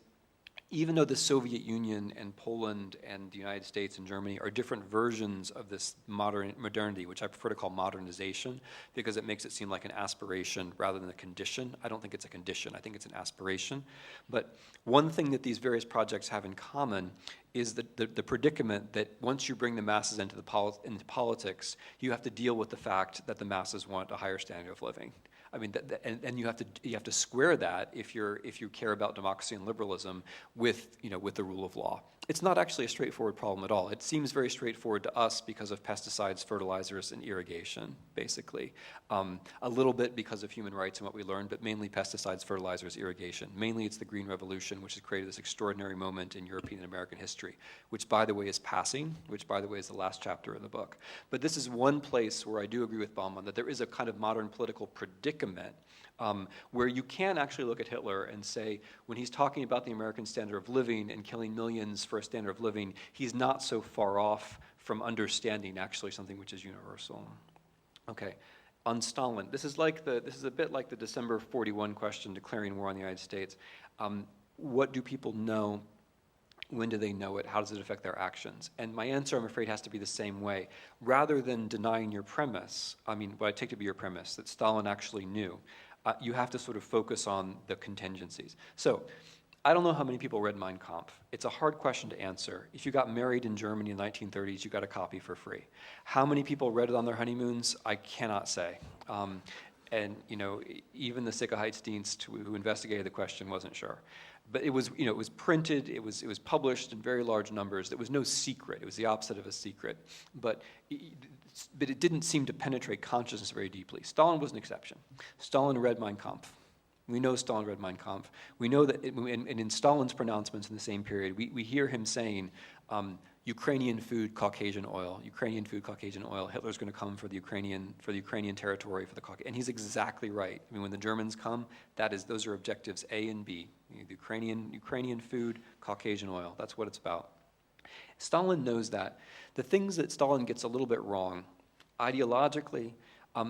even though the Soviet Union and Poland and the United States and Germany are different versions of this modernity, which I prefer to call modernization because it makes it seem like an aspiration rather than a condition. I don't think it's a condition. I think it's an aspiration. But one thing that these various projects have in common is the predicament that once you bring the masses into politics, you have to deal with the fact that the masses want a higher standard of living. I mean, and you have to square that if you care about democracy and liberalism with with the rule of law. It's not actually a straightforward problem at all. It seems very straightforward to us because of pesticides, fertilizers, and irrigation, basically. A little bit because of human rights and what we learned, but mainly pesticides, fertilizers, irrigation. Mainly it's the Green Revolution, which has created this extraordinary moment in European and American history, which, by the way, is passing, which, by the way, is the last chapter in the book. But this is one place where I do agree with Bauman that there is a kind of modern political predicament where you can actually look at Hitler and say, when he's talking about the American standard of living and killing millions for a standard of living, he's not so far off from understanding actually something which is universal. Okay, on Stalin, this is a bit like the December 41 question declaring war on the United States. What do people know? When do they know it? How does it affect their actions? And my answer, I'm afraid, has to be the same way. Rather than denying your premise, I mean, what I take to be your premise, that Stalin actually knew, you have to sort of focus on the contingencies. So, I don't know how many people read Mein Kampf. It's a hard question to answer. If you got married in Germany in the 1930s, you got a copy for free. How many people read it on their honeymoons? I cannot say. And even the Sicherheitsdienst who investigated the question wasn't sure. But it was, it was printed, it was published in very large numbers. There was no secret. It was the opposite of a secret. But it didn't seem to penetrate consciousness very deeply. Stalin was an exception. Stalin read Mein Kampf. We know Stalin read Mein Kampf. We know that, and in Stalin's pronouncements in the same period, we hear him saying, Ukrainian food, Caucasian oil. Ukrainian food, Caucasian oil. Hitler's going to come for the Ukrainian territory, for the Caucasian. And he's exactly right. I mean, when the Germans come, those are objectives A and B. The Ukrainian food, Caucasian oil. That's what it's about. Stalin knows that. The things that Stalin gets a little bit wrong, ideologically,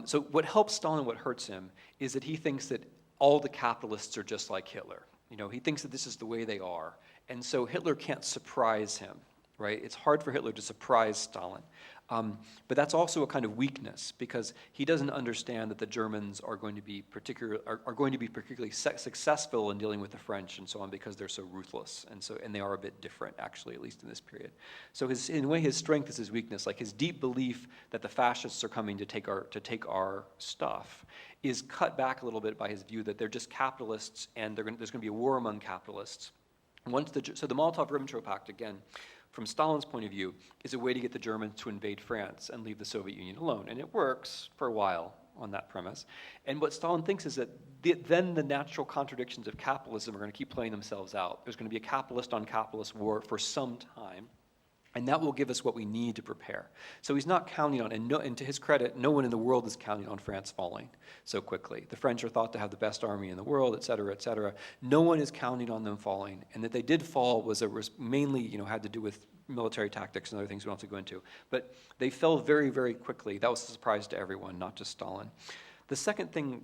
so what helps Stalin, what hurts him, is that he thinks that all the capitalists are just like Hitler. He thinks that this is the way they are. And so Hitler can't surprise him, right? It's hard for Hitler to surprise Stalin. But that's also a kind of weakness because he doesn't understand that the Germans are going to be particularly successful in dealing with the French and so on because they're so ruthless and they are a bit different actually, at least in this period. So in a way his strength is his weakness, like his deep belief that the fascists are coming to take our stuff is cut back a little bit by his view that they're just capitalists and there's going to be a war among capitalists. So the Molotov-Ribbentrop Pact, again, from Stalin's point of view, is a way to get the Germans to invade France and leave the Soviet Union alone. And it works for a while on that premise. And what Stalin thinks is that then the natural contradictions of capitalism are going to keep playing themselves out. There's going to be a capitalist-on-capitalist war for some time, and that will give us what we need to prepare. So he's not counting on, and to his credit, no one in the world is counting on France falling so quickly. The French are thought to have the best army in the world, et cetera, et cetera. No one is counting on them falling, and that they did fall was mainly, had to do with military tactics and other things we don't have to go into. But they fell very, very quickly. That was a surprise to everyone, not just Stalin. The second thing,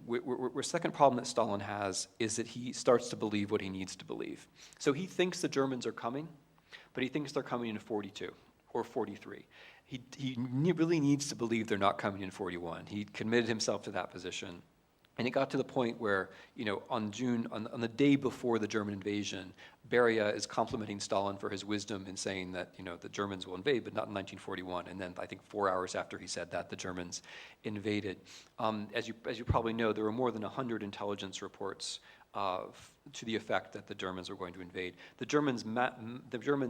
second problem that Stalin has is that he starts to believe what he needs to believe. So he thinks the Germans are coming, but he thinks they're coming in 42 or 43. He really needs to believe they're not coming in 41. He committed himself to that position. And it got to the point where, on the day before the German invasion, Beria is complimenting Stalin for his wisdom in saying that, the Germans will invade, but not in 1941. And then I think 4 hours after he said that, the Germans invaded. As you probably know, there were more than 100 intelligence reports to the effect that the Germans were going to invade. The Germans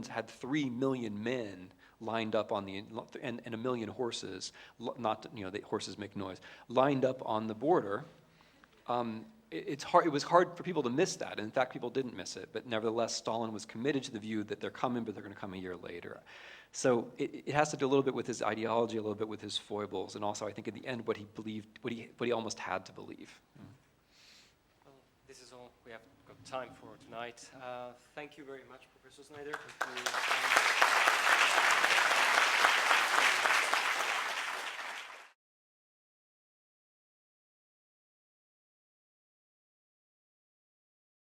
had 3 million men lined up on and 1 million horses, the horses make noise, lined up on the border. It was hard for people to miss that. In fact, people didn't miss it. But nevertheless, Stalin was committed to the view that they're coming, but they're going to come a year later. So it has to do a little bit with his ideology, a little bit with his foibles, and also I think in the end what he believed, what he almost had to believe. Well, this is all we have got time for tonight. Thank you very much, Professor Snyder.